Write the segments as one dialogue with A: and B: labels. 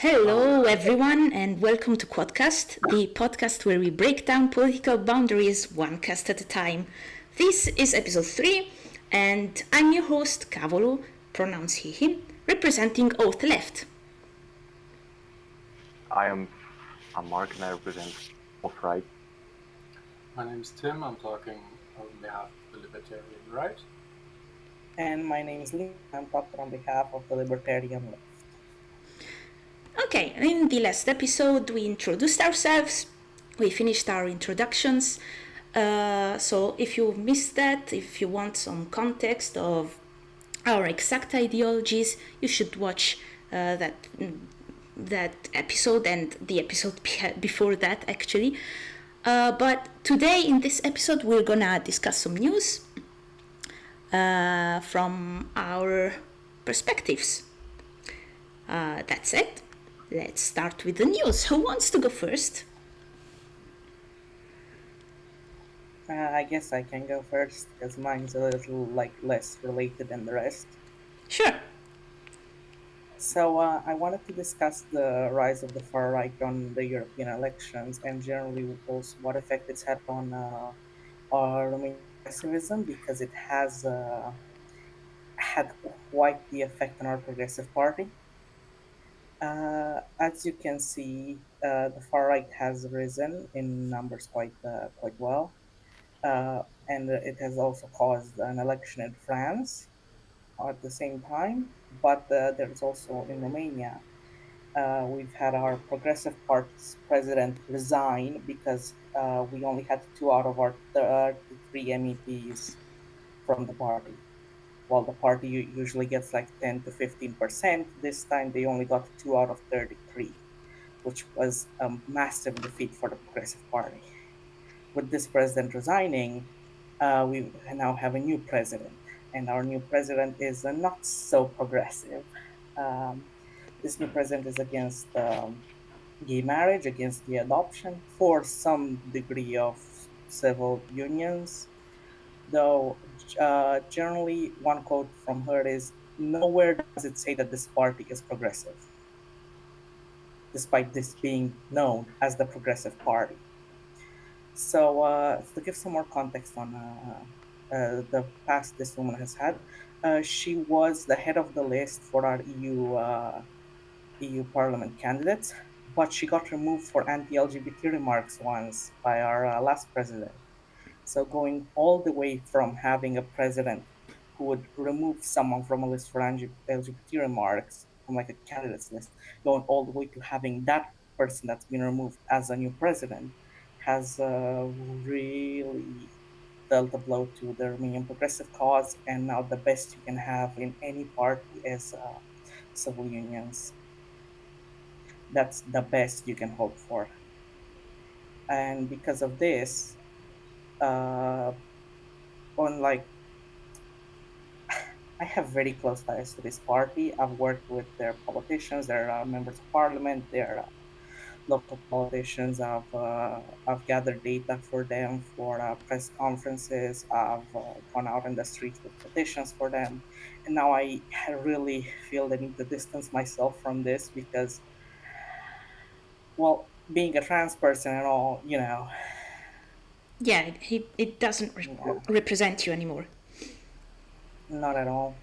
A: Hello, everyone, and welcome to Quadcast, the podcast where we break down political boundaries one cast at a time. This is episode 3, and I'm your host, Cavolo, pronouns he, him, representing auth-left.
B: I'm Mark and I represent auth-right.
C: My name is Tim. I'm talking on behalf of the libertarian right.
D: And my name is Lina. I'm talking on behalf of the libertarian left.
A: Okay, in the last episode, we introduced ourselves, we finished our introductions. So if you missed that, if you want some context of our exact ideologies, you should watch that episode and the episode before that, actually. But today, in this episode, we're gonna discuss some news from our perspectives. That's it. Let's start with the news. Who wants to go first?
D: I guess I can go first because mine's a little less related than the rest.
A: Sure.
D: So I wanted to discuss the rise of the far right on the European elections and generally also what effect it's had on our Romanian progressivism, because it has had quite the effect on our Progressive Party. As you can see, the far right has risen in numbers quite well, and it has also caused an election in France at the same time. But there's also in Romania, we've had our Progressive Party's president resign because we only had 2 out of our 33 MEPs from the party. While the party usually gets like 10 to 15%, this time they only got 2 out of 33, which was a massive defeat for the Progressive Party. With this president resigning, we now have a new president, and our new president is not so progressive. This new president is against gay marriage, against gay adoption, for some degree of civil unions. Though generally, one quote from her is, "Nowhere does it say that this party is progressive, despite this being known as the Progressive Party." So to give some more context on the past this woman has had, she was the head of the list for our EU Parliament candidates, but she got removed for anti-LGBT remarks once by our last president. So going all the way from having a president who would remove someone from a list for LGBT remarks from like a candidates list, going all the way to having that person that's been removed as a new president, has really dealt a blow to the Romanian progressive cause. And now the best you can have in any party is civil unions. That's the best you can hope for. And because of this, on like, I have very close ties to this party. I've worked with their politicians, their members of parliament, their local politicians. I've gathered data for them for press conferences. I've gone out in the streets with petitions for them, and now I really feel the need to distance myself from this because, well, being a trans person and all,
A: Yeah, it doesn't represent you anymore.
D: Not at all.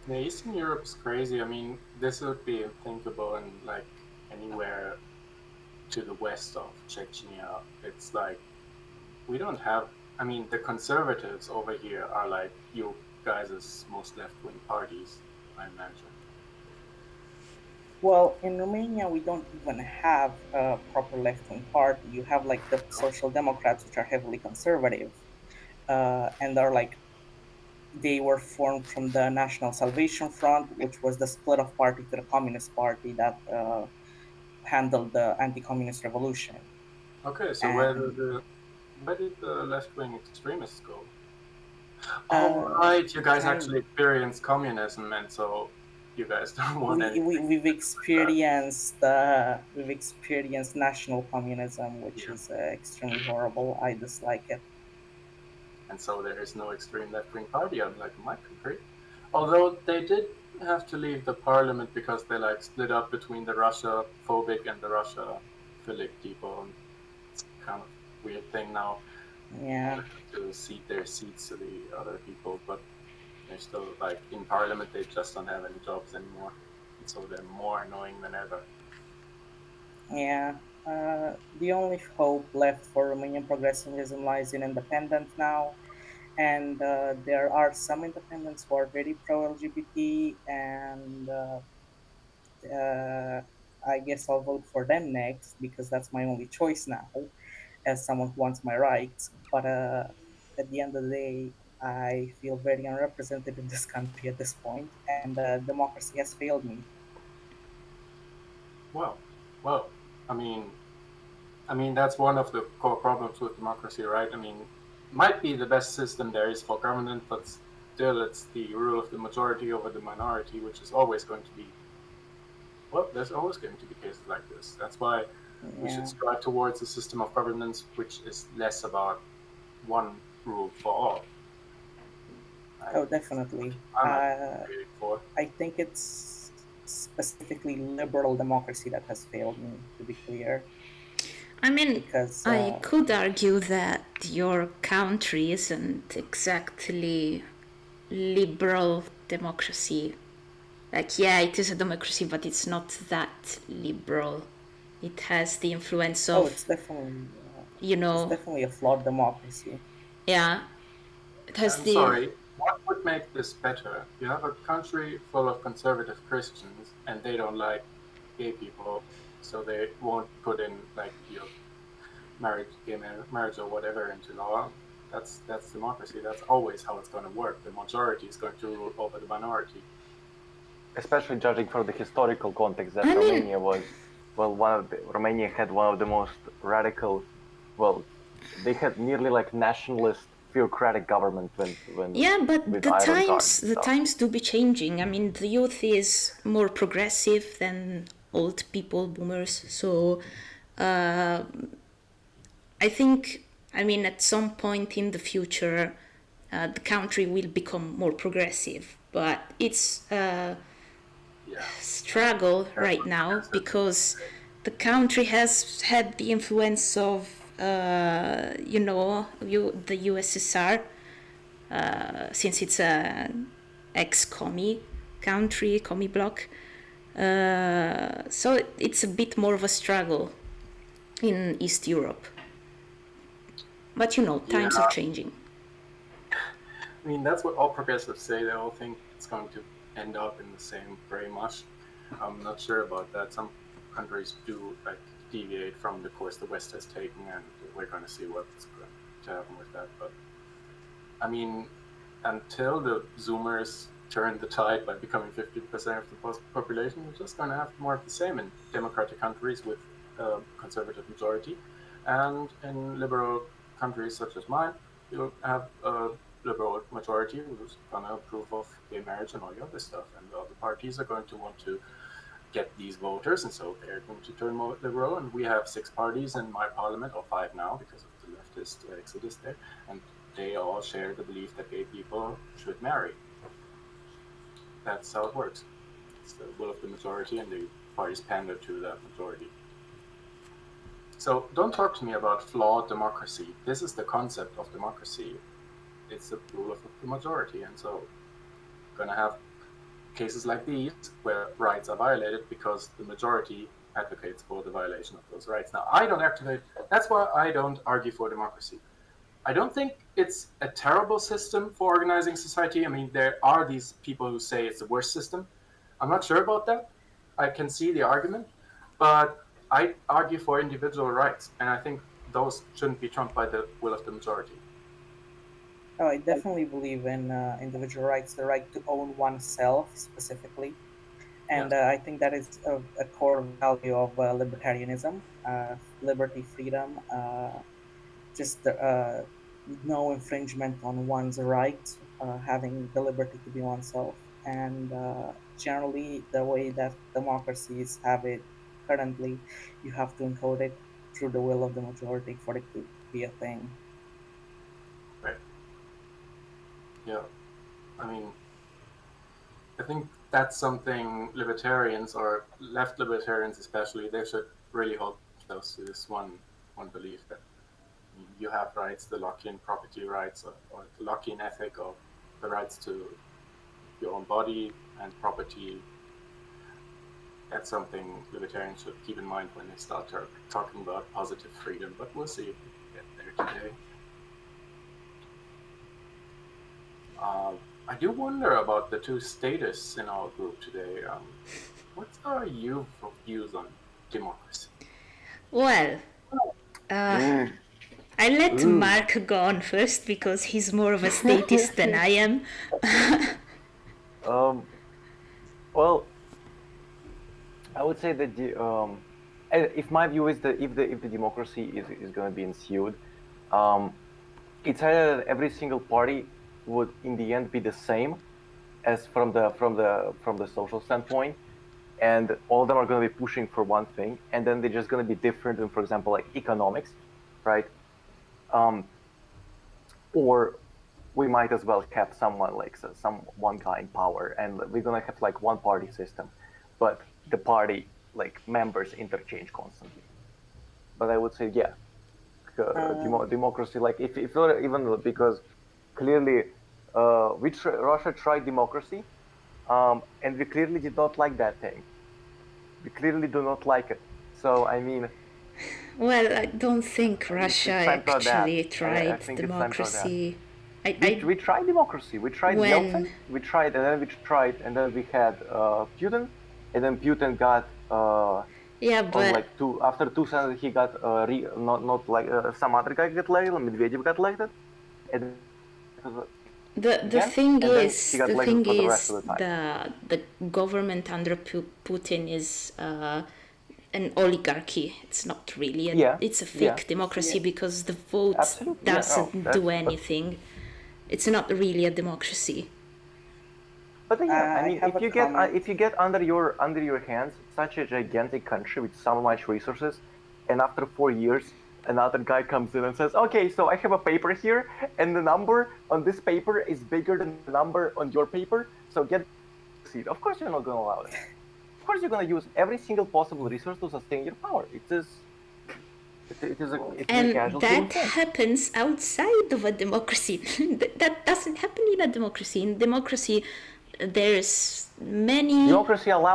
C: Yeah, Eastern Europe's crazy. I mean, this would be unthinkable in like anywhere to the west of Chechnya. It's like we don't have. I mean, the conservatives over here are like you guys' most left-wing parties, I imagine.
D: Well, in Romania, we don't even have a proper left-wing party. You have like the Social Democrats, which are heavily conservative, and are like, they were formed from the National Salvation Front, which was the split of party to the Communist Party that handled the anti-communist revolution.
C: Okay, so where did the left-wing extremists go? Right, you guys actually experienced communism, and so you guys don't want
D: we've experienced national communism, which is extremely horrible. I dislike it.
C: And so there is no extreme left-wing party, unlike in my country. Although they did have to leave the parliament because they like split up between the Russia phobic and the Russia philic people. And it's kind of weird thing now.
D: Yeah.
C: To cede their seats to the other people, but they're still like in parliament. They just don't have any jobs anymore, and so they're more annoying than ever.
D: Yeah. The only hope left for Romanian progressivism lies in independence now, and there are some independents who are very pro-LGBT, and I guess I'll vote for them next because that's my only choice now, as someone who wants my rights. But at the end of the day, I feel very unrepresented in this country at this point, and democracy has failed me.
C: Well, I mean that's one of the core problems with democracy, right? I mean, might be the best system there is for government, but still, it's the rule of the majority over the minority, which is always going to be. Well, there's always going to be cases like this. That's why we should
D: Yeah.
C: strive towards a system of governance which is less about one rule for all.
D: Oh, definitely.
C: I'm advocating for.
D: I think it's specifically liberal democracy that has failed me, to be clear.
A: I mean,
D: Because
A: I could argue that your country isn't exactly liberal democracy. Like, yeah, it is a democracy, but it's not that liberal. It has the influence of,
D: it's definitely
A: you
D: it's
A: know,
D: definitely a flawed democracy.
A: yeah, it has
C: I'm
A: the.
C: sorry. What would make this better? You have a country full of conservative Christians, and they don't like gay people, so they won't put in like gay marriage or whatever into law. That's democracy. That's always how it's going to work. The majority is going to rule over the minority.
B: Especially judging from the historical context that
A: I mean-
B: Romania was, well, Romania had one of the most radical, well, they had nearly like nationalist theocratic government when
A: Yeah, but
B: with
A: the
B: Iron Guard
A: times
B: and
A: the
B: stuff.
A: times do be changing. I mean, the youth is more progressive than old people, boomers. So, I think, I mean, at some point in the future, the country will become more progressive. But it's a
C: Yeah.
A: struggle right now
C: That's it.
A: because the country has had the influence of, the USSR, since it's a ex-commie country, commie bloc. So it's a bit more of a struggle in East Europe. But times
C: Yeah.
A: are changing.
C: I mean, that's what all progressives say. They all think it's going to end up in the same very much. I'm not sure about that. Some countries do like deviate from the course the West has taken, and we're going to see what's going to happen with that. But I mean, until the Zoomers turn the tide by becoming 50% of the population, we're just going to have more of the same in democratic countries with a conservative majority, and in liberal countries such as mine, you'll have a liberal majority who's going to approve of gay marriage and all the other stuff, and the other parties are going to want to get these voters, and so they're going to turn more liberal. And we have 6 parties in my parliament, or 5 now, because of the leftist exodus there, and they all share the belief that gay people should marry. That's how it works. It's the will of the majority, and the parties pander to that majority. So don't talk to me about flawed democracy. This is the concept of democracy. It's the rule of the majority, and so we're going to have cases like these where rights are violated because the majority advocates for the violation of those rights. Now, that's why I don't argue for democracy. I don't think it's a terrible system for organizing society. I mean, there are these people who say it's the worst system. I'm not sure about that. I can see the argument, but I argue for individual rights, and I think those shouldn't be trumped by the will of the majority.
D: Oh, I definitely believe in individual rights, the right to own oneself specifically. And I think that is a core value of libertarianism, liberty, freedom, just no infringement on one's right, having the liberty to be oneself. And generally, the way that democracies have it currently, you have to encode it through the will of the majority for it to be a thing.
C: Right. Yeah. I mean, I think that's something libertarians or left libertarians especially, they should really hold themselves to this one belief that you have rights, the Lockean property rights or the Lockean ethic of the rights to your own body and property. That's something libertarians should keep in mind when they start talking about positive freedom, but we'll see if we get there today. I do wonder about the two statists in our group today. What are your views on democracy?
A: Well, I let Mark go on first because he's more of a statist than I am.
B: Well, I would say that if my view is that if the democracy is going to be ensued, it's either that every single party would in the end be the same as from the social standpoint, and all of them are going to be pushing for one thing, and then they're just going to be different in, for example, like economics, right? Or we might as well have someone like one guy in power, and we're going to have like one party system, but the party like members interchange constantly. But I would say, yeah, democracy, like if even because clearly Russia tried democracy, and we clearly did not like that thing. We clearly do not like it. So I mean,
A: well, I don't think Russia actually tried democracy.
B: We tried democracy. We tried Yeltsin. We tried, and then we had Putin, and then Putin got
A: yeah, but
B: like after 2 seconds he got not like some other guy got elected. Medvedev got elected, and
A: the thing is the government under Putin is an oligarchy. It's not really it's a fake democracy because the vote doesn't do anything. It's not really a democracy.
B: But I mean, if you get under your hands such a gigantic country with so much resources, and after 4 years another guy comes in and says, okay, so I have a paper here, and the number on this paper is bigger than the number on your paper, so get the seat. Of course you're not going to allow it. Of course you're going to use every single possible resource to sustain your power.
A: And that happens outside of a democracy. That doesn't happen in a democracy. In democracy, there's many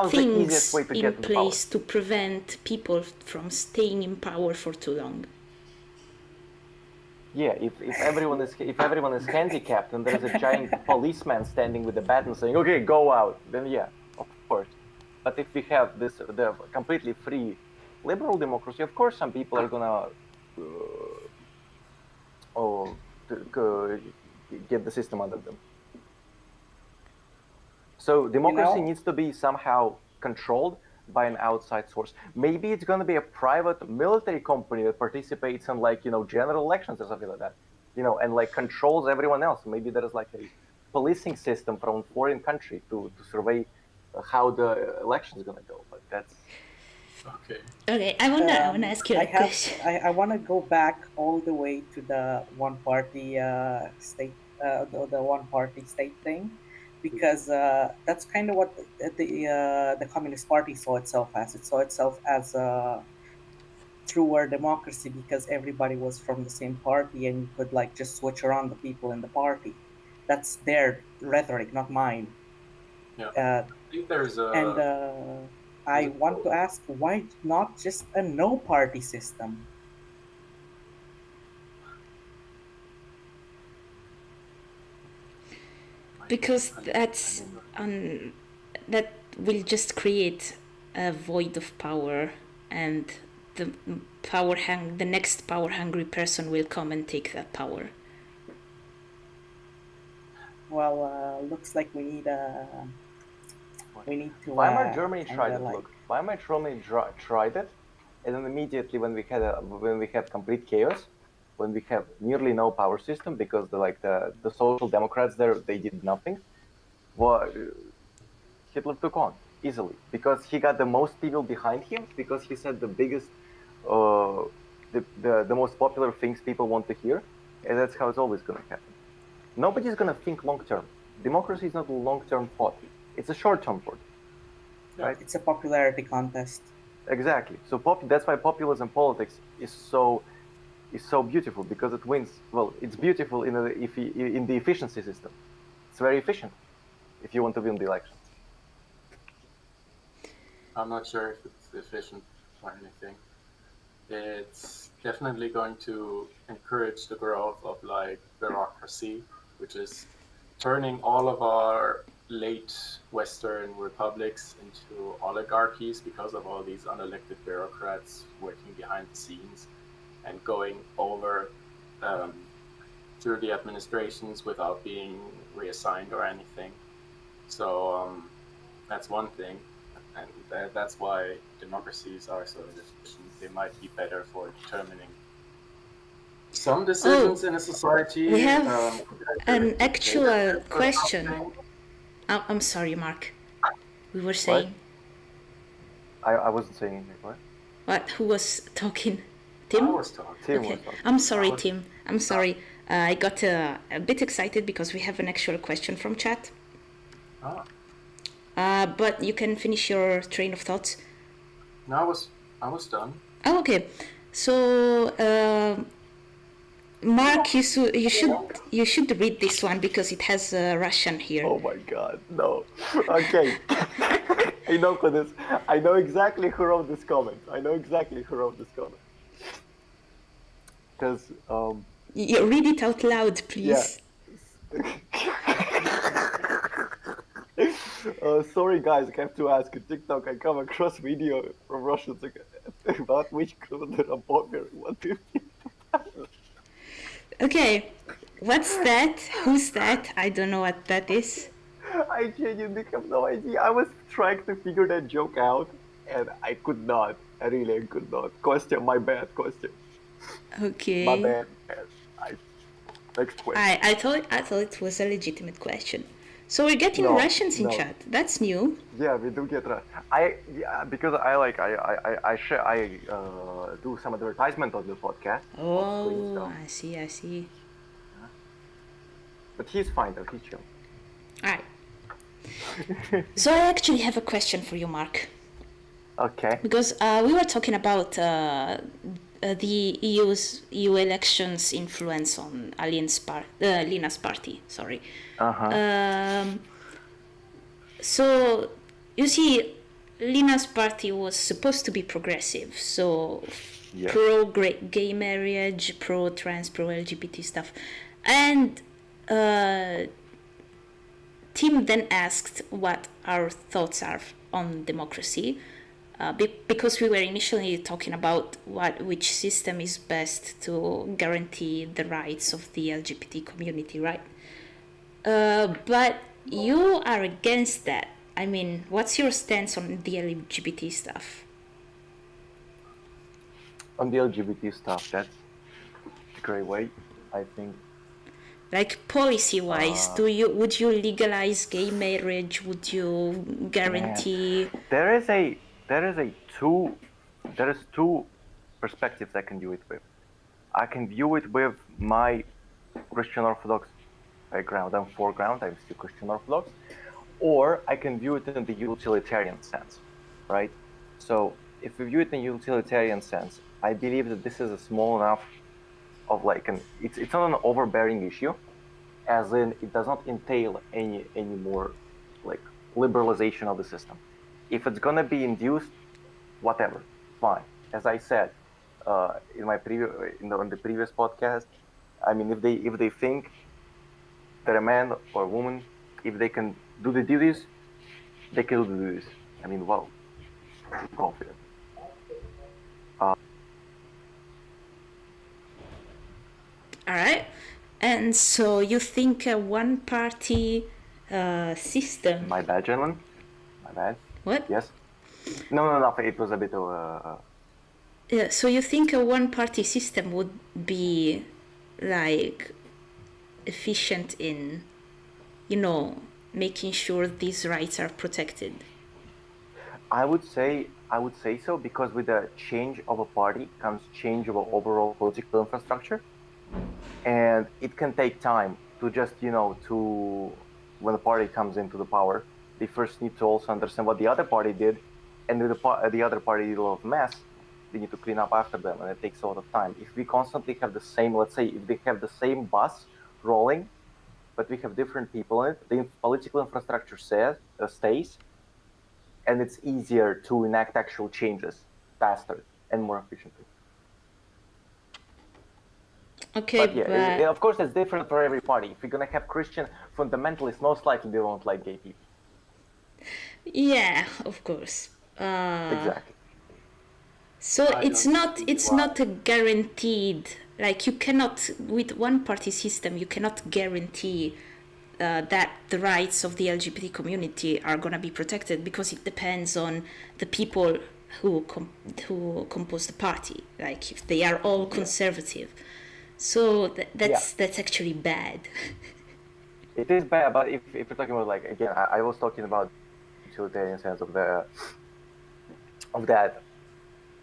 A: things in place to prevent people from staying in power for too long.
B: Yeah, if everyone is handicapped and there's a giant policeman standing with a bat and saying, "Okay, go out," then yeah, of course. But if we have the completely free liberal democracy, of course, some people are gonna get the system under them. So democracy needs to be somehow controlled by an outside source. Maybe it's going to be a private military company that participates in general elections or something like that, and like controls everyone else. Maybe there is like a policing system from a foreign country to survey how the election is going to go. But that's
C: okay.
A: Okay, I wanna ask you a question.
D: I want to go back all the way to the one party state, the one party state thing. Because that's kind of what the Communist Party saw itself as. It saw itself as a truer democracy because everybody was from the same party and you could like just switch around the people in the party. That's their rhetoric, not mine.
C: Yeah. I think there's a...
D: And I want to ask, why not just a no-party system?
A: Because that will just create a void of power, and the next power-hungry person will come and take that power.
D: Well, looks like we need to.
B: Weimar Germany tried it. Look, Weimar Germany tried it, and then immediately when we have complete chaos, when we have nearly no power system because the social democrats there, they did nothing. Well, Hitler took on easily because he got the most people behind him, because he said the biggest, the most popular things people want to hear, and that's how it's always going to happen. Nobody's going to think long term. Democracy is not a long term thought. It's a short-term vote, right?
D: It's a popularity contest.
B: Exactly. So that's why populism politics is so beautiful, because it wins. Well, it's beautiful in the efficiency system. It's very efficient if you want to win the elections.
C: I'm not sure if it's efficient or anything. It's definitely going to encourage the growth of like bureaucracy, which is turning all of our late Western republics into oligarchies because of all these unelected bureaucrats working behind the scenes and going over through the administrations without being reassigned or anything. So that's one thing. And that's why democracies are so efficient. They might be better for determining some decisions in a society.
A: We have an actual question. I'm sorry, Mark. We were saying.
B: I wasn't saying anything. What?
A: What? Who was talking? Tim?
C: I was talking.
B: Tim
A: Okay.
B: was talking.
A: I'm sorry, Tim. I'm sorry. I got a bit excited because we have an actual question from chat. But you can finish your train of thoughts.
C: No, I was done.
A: Oh, okay. So, Mark, you should read this one because it has Russian here.
B: Oh my God, no. Okay. I know for this. I know exactly who wrote this comment. Because
A: You read it out loud, please.
B: Sorry guys, I have to ask. On TikTok, I come across video from Russians about which clothes are popular. What do you think?
A: Okay, what's that? Who's that? I don't know what that is.
B: I genuinely have no idea. I was trying to figure that joke out, and I could not. I really could not. Kostya, my bad, Kostya.
A: Okay.
B: My bad. Next question.
A: I thought it was a legitimate question. So we're getting Russians in chat. That's new.
B: Yeah, we do get because I do some advertisement on the podcast.
A: Oh, I see.
B: But he's fine though. He's chill.
A: Alright. So I actually have a question for you, Mark.
B: Okay.
A: Because we were talking about the EU elections' influence on Lina's party. Sorry. So you see, Lina's party was supposed to be progressive, so pro-gay marriage, pro-trans, pro-LGBT stuff, and Tim then asked what our thoughts are on democracy. Because we were initially talking about which system is best to guarantee the rights of the LGBT community, right? But you are against that. I mean, what's your stance on the LGBT stuff?
B: On the LGBT stuff, that's a great way, I think.
A: Like policy-wise, would you legalize gay marriage? Would you guarantee?
B: There is two perspectives I can view it with. I can view it with my Christian Orthodox background and foreground. I'm still Christian Orthodox, or I can view it in the utilitarian sense, right? So if we view it in the utilitarian sense, I believe that this is a small enough of it's not an overbearing issue, as in it does not entail any more like liberalization of the system. If it's gonna be induced, whatever, fine. As I said in my on the previous podcast, I mean, if they think that a man or a woman, if they can do the duties, they can do the duties. I mean, wow, confident.
A: All right. And so you think a one-party system...
B: My bad, gentlemen. My bad.
A: What?
B: Yes? No. It was a bit of
A: Yeah, so you think a one-party system would be, like, efficient in, making sure these rights are protected?
B: I would say so, because with the change of a party comes change of overall political infrastructure. And it can take time to just, when the party comes into the power, they first need to also understand what the other party did, and if the other party did a lot of mess, they need to clean up after them, and it takes a lot of time. If we constantly have the same, let's say, if they have the same bus rolling, but we have different people in it, the political infrastructure stays, and it's easier to enact actual changes faster and more efficiently.
A: Okay,
B: But yeah, of course, it's different for every party. If you're gonna have Christian fundamentalists, most likely they won't like gay people.
A: yeah, of course.
B: Exactly.
A: So
C: I
A: it's
C: don't
A: not
C: see
A: it's
C: why.
A: not a guaranteed, like you cannot, with one party system you cannot guarantee that the rights of the LGBT community are going to be protected, because it depends on the people who compose the party, like if they are all conservative. So that's actually bad.
B: It is bad, but if you're talking about, like, again, I was talking about utilitarian sense of that.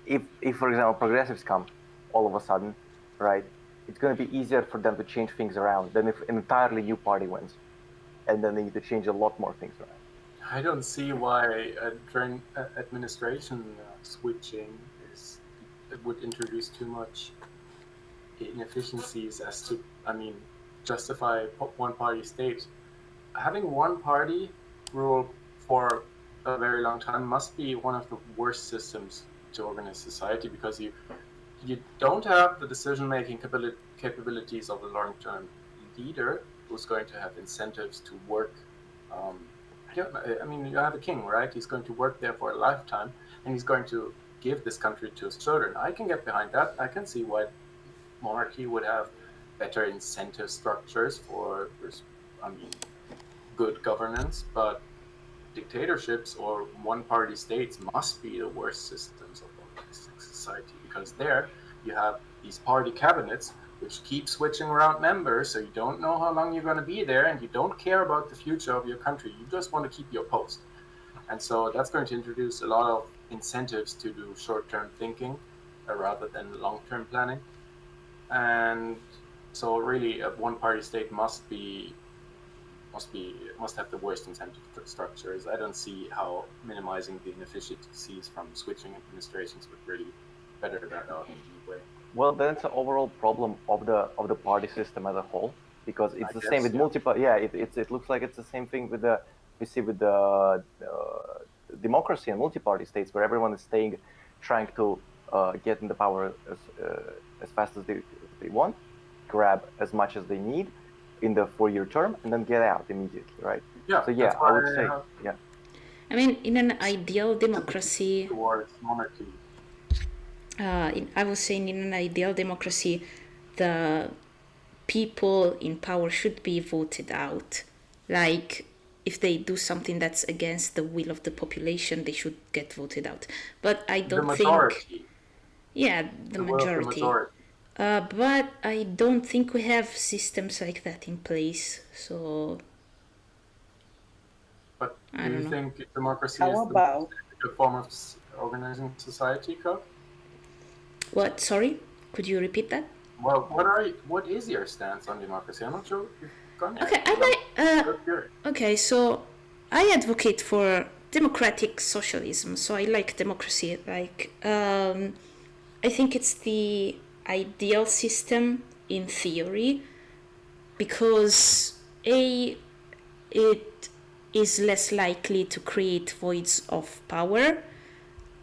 B: If for example progressives come all of a sudden, right, it's going to be easier for them to change things around than if an entirely new party wins, and then they need to change a lot more things around.
C: I don't see why during administration switching it would introduce too much inefficiencies as to, justify one-party state. Having one party rule for a very long time must be one of the worst systems to organize society, because you don't have the decision-making capabilities of a long-term leader who's going to have incentives to work. You have a king, right? He's going to work there for a lifetime, and he's going to give this country to his children. I can get behind that. I can see why monarchy would have better incentive structures for good governance, but dictatorships or one-party states must be the worst systems of organizing society, because there you have these party cabinets which keep switching around members, so you don't know how long you're going to be there, and you don't care about the future of your country. You just want to keep your post. And so that's going to introduce a lot of incentives to do short-term thinking rather than long-term planning. And so really a one-party state must have the worst incentive structures. I don't see how minimizing the inefficiencies from switching administrations would really better that out in any way.
B: Well, that's an overall problem of the party system as a whole, because it's the same with multiple. Yeah, it looks like it's the same thing with the democracy and multi-party states, where everyone is trying to get in the power as fast as they want, grab as much as they need in the 4-year term, and then get out immediately, right?
C: Yeah.
B: So yeah, I would say yeah.
A: I mean, in an ideal democracy,
C: towards monarchy.
A: I was saying, in an ideal democracy, the people in power should be voted out. Like, if they do something that's against the will of the population, they should get voted out. But I don't think... Yeah, the majority. But I don't think we have systems like that in place, so...
C: But do you think democracy
D: How
C: is
D: about
C: the form of organizing society, Cook?
A: What? Sorry? Could you repeat that?
C: Well, what is your stance on democracy? I'm not sure you've gone yet.
A: Okay, okay, so I advocate for democratic socialism, so I like democracy. Like, I think it's the ideal system in theory, because it is less likely to create voids of power.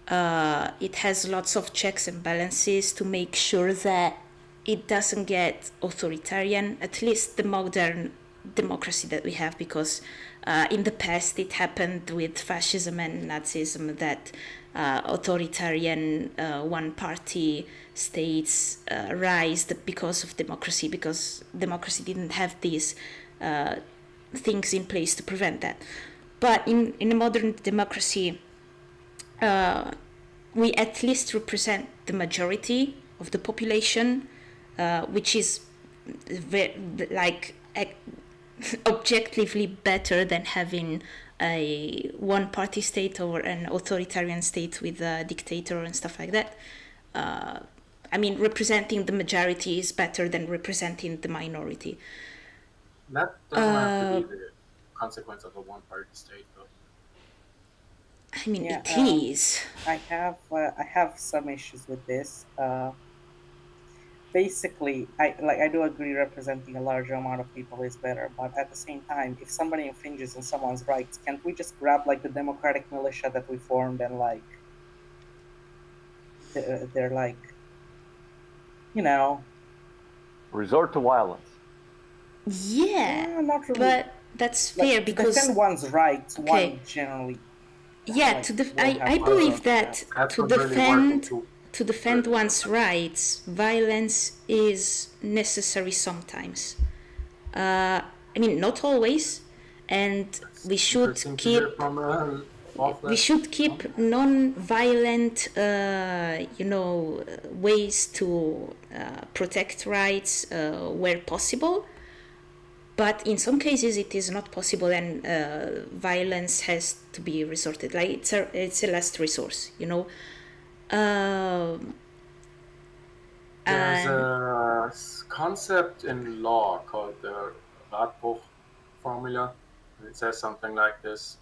A: It has lots of checks and balances to make sure that it doesn't get authoritarian, at least the modern democracy that we have, because in the past it happened with fascism and Nazism that authoritarian one-party states rised because of democracy, because democracy didn't have these things in place to prevent that. But in a modern democracy, we at least represent the majority of the population, which is objectively better than having a one-party state or an authoritarian state with a dictator and stuff like that. I mean, representing the majority is better than representing the minority.
C: That doesn't have to be consequence of a one-party state, though.
A: I mean,
D: Yeah,
A: it is.
D: I have some issues with this. Basically, I do agree representing a larger amount of people is better, but at the same time, if somebody infringes on someone's rights, can't we just grab like the democratic militia that we formed and like they're like, you know,
B: Resort to violence.
A: Yeah,
D: not really.
A: but that's fair
D: Like, to
A: because
D: defend one's rights,
A: Okay.
D: one generally.
A: yeah,
D: like,
A: to
D: will have
A: I believe
D: resort to
A: that
C: That's
A: to
C: not really working
A: defend
C: too.
A: to defend
C: Really.
A: one's rights, violence is necessary sometimes. I mean, not always, and we should
C: Interesting to
A: keep
C: hear from auth-left.
A: we should keep non-violent, ways to protect rights where possible. But in some cases, it is not possible, and violence has to be resorted. Like it's a last resource, you know.
C: There's
A: And
C: a concept in law called the Radbruch formula. It says something like this.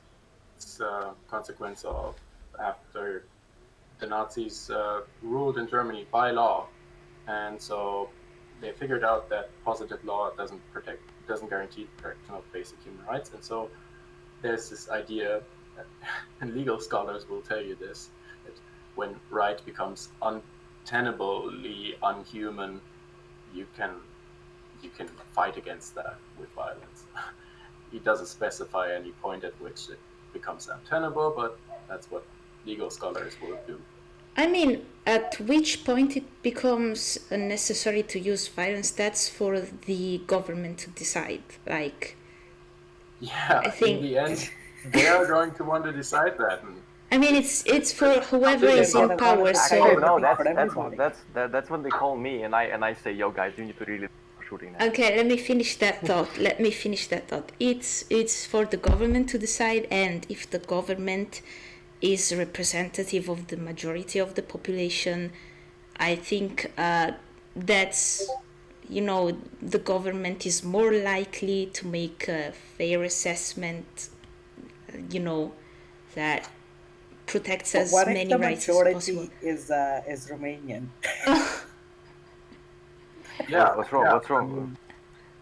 C: It's a consequence of after the Nazis ruled in Germany by law, and so they figured out that positive law doesn't guarantee the protection of basic human rights, and so there's this idea, and legal scholars will tell you this, that when right becomes untenably unhuman, you can fight against that with violence. He doesn't specify any point at which it becomes untenable, but that's what legal scholars will do.
A: I mean, at which point it becomes necessary to use violence, that's for the government to decide. Like,
C: Yeah,
A: I think-
C: in the end, they are going to want to decide that. And
A: I mean, it's for whoever
C: Yeah,
A: is
C: yeah,
A: in
D: they
A: power.
D: wanna-
A: So
B: Actually, no,
D: For everybody.
B: that's when they call me and I say, yo guys, you need to really shooting now.
A: okay, let me finish that thought. It's for the government to decide, and if the government is representative of the majority of the population, I think that's, the government is more likely to make a fair assessment, that protects
D: But
A: as
D: what if
A: many
D: the
A: rights as possible.
D: majority is Romanian?
C: yeah,
B: What's wrong?
C: yeah,
B: What's wrong?
C: I mean,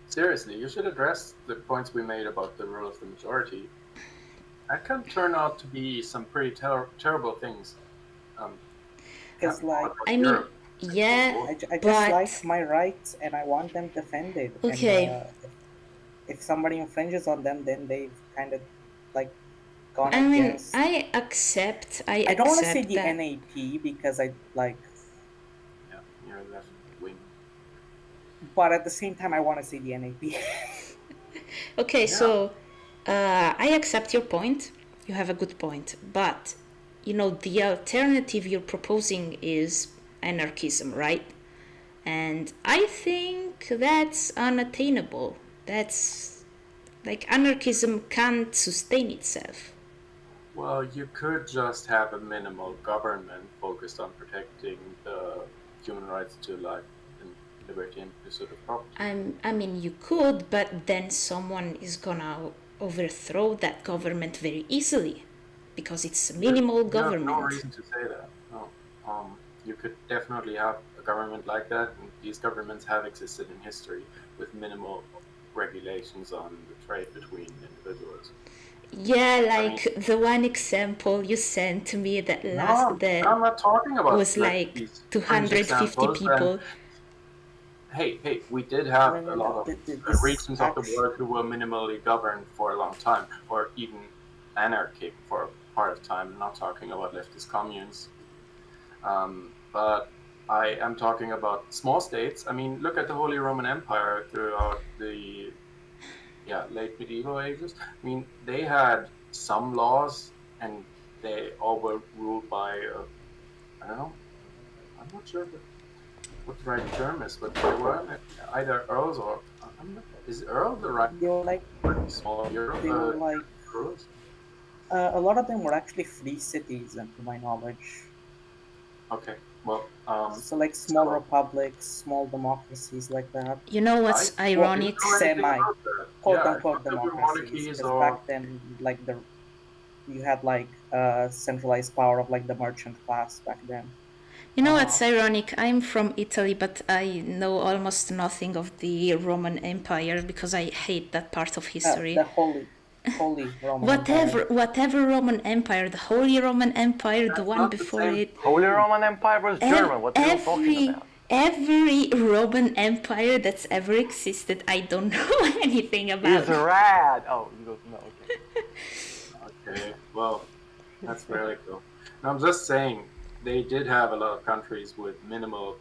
C: seriously, you should address the points we made about the rule of the majority. That can turn out to be some pretty terrible things.
D: Because like
A: I mean, yeah,
D: I just
A: but
D: like my rights and I want them defended.
A: Okay.
D: And, if somebody infringes on them, then they've kind of like gone
A: I mean,
D: against.
A: I accept. I
D: I don't want to say
A: accept
D: the
A: that.
D: NAP because I like,
C: Yeah, you're left wing.
D: but at the same time I want to say the NAP.
A: Okay,
C: Yeah.
A: so I accept your point. You have a good point, but the alternative you're proposing is anarchism, right? And I think that's unattainable. That's like anarchism can't sustain itself.
C: Well, you could just have a minimal government focused on protecting the human rights to life and liberty and pursuit of property.
A: I mean, you could, but then someone is gonna overthrow that government very easily because it's a minimal
C: You have
A: government.
C: no reason to say that. No. You could definitely have a government like that, and these governments have existed in history with minimal regulations on the trade between individuals.
A: Yeah, like the one example you sent to me that
C: I'm not talking about
A: was like
C: these
A: 250
C: examples,
A: people.
C: and hey, we did have a lot of
D: This
C: regions of the world who were minimally governed for a long time, or even anarchic for a part of time. I'm not talking about leftist communes. But I am talking about small states. I mean, look at the Holy Roman Empire throughout the late medieval ages. I mean, they had some laws, and they all were ruled by I don't know. I'm not sure what the right term is, but they were either earls or is earl the right
D: They were like
C: small
D: they were like
C: earls?
D: a lot of them were actually free cities, and to my knowledge.
C: Okay. Well,
D: So like small
C: so
D: republics, small democracies like that.
A: You know what's
C: well, do you
A: ironic?
C: know anything
D: Semi
C: about that?
D: quote
C: Yeah,
D: unquote
C: there were
D: democracies,
C: monarchies
D: because
C: or
D: back then like you had like centralized power of like the merchant class back then.
A: You know
C: uh
A: what's ironic? I'm from Italy, but I know almost nothing of the Roman Empire because I hate that part of history.
D: The Holy Roman Empire.
A: Whatever Roman Empire, the Holy Roman Empire, the
C: that's
A: one
C: not the
A: before
C: same
A: it,
B: Holy
C: thing.
B: Roman Empire was German. What are you talking about?
A: every Roman Empire that's ever existed, I don't know anything about.
B: Is rad. Oh, you don't know. Okay.
C: Okay, well, that's very cool. No, I'm just saying they did have a lot of countries with minimal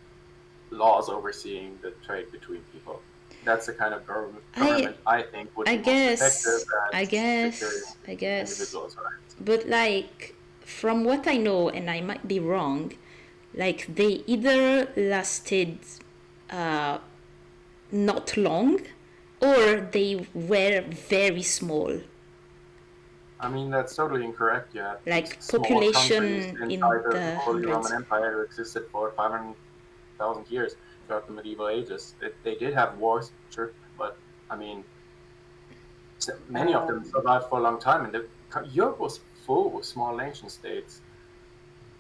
C: laws overseeing the trade between people. That's the kind of government I think would
A: I
C: be most effective
A: guess, I
C: at securing
A: guess, I guess.
C: individuals' rights.
A: But like, from what I know, and I might be wrong, like they either lasted not long or they were very small.
C: I mean, that's totally incorrect. You had
A: Like
C: small countries
A: population in
C: inside the
A: the
C: Holy Roman
A: hundreds.
C: Empire who existed for 500,000 years throughout the medieval ages. They did have wars, sure, but I mean, many of them survived for a long time, and Europe was full of small nation states.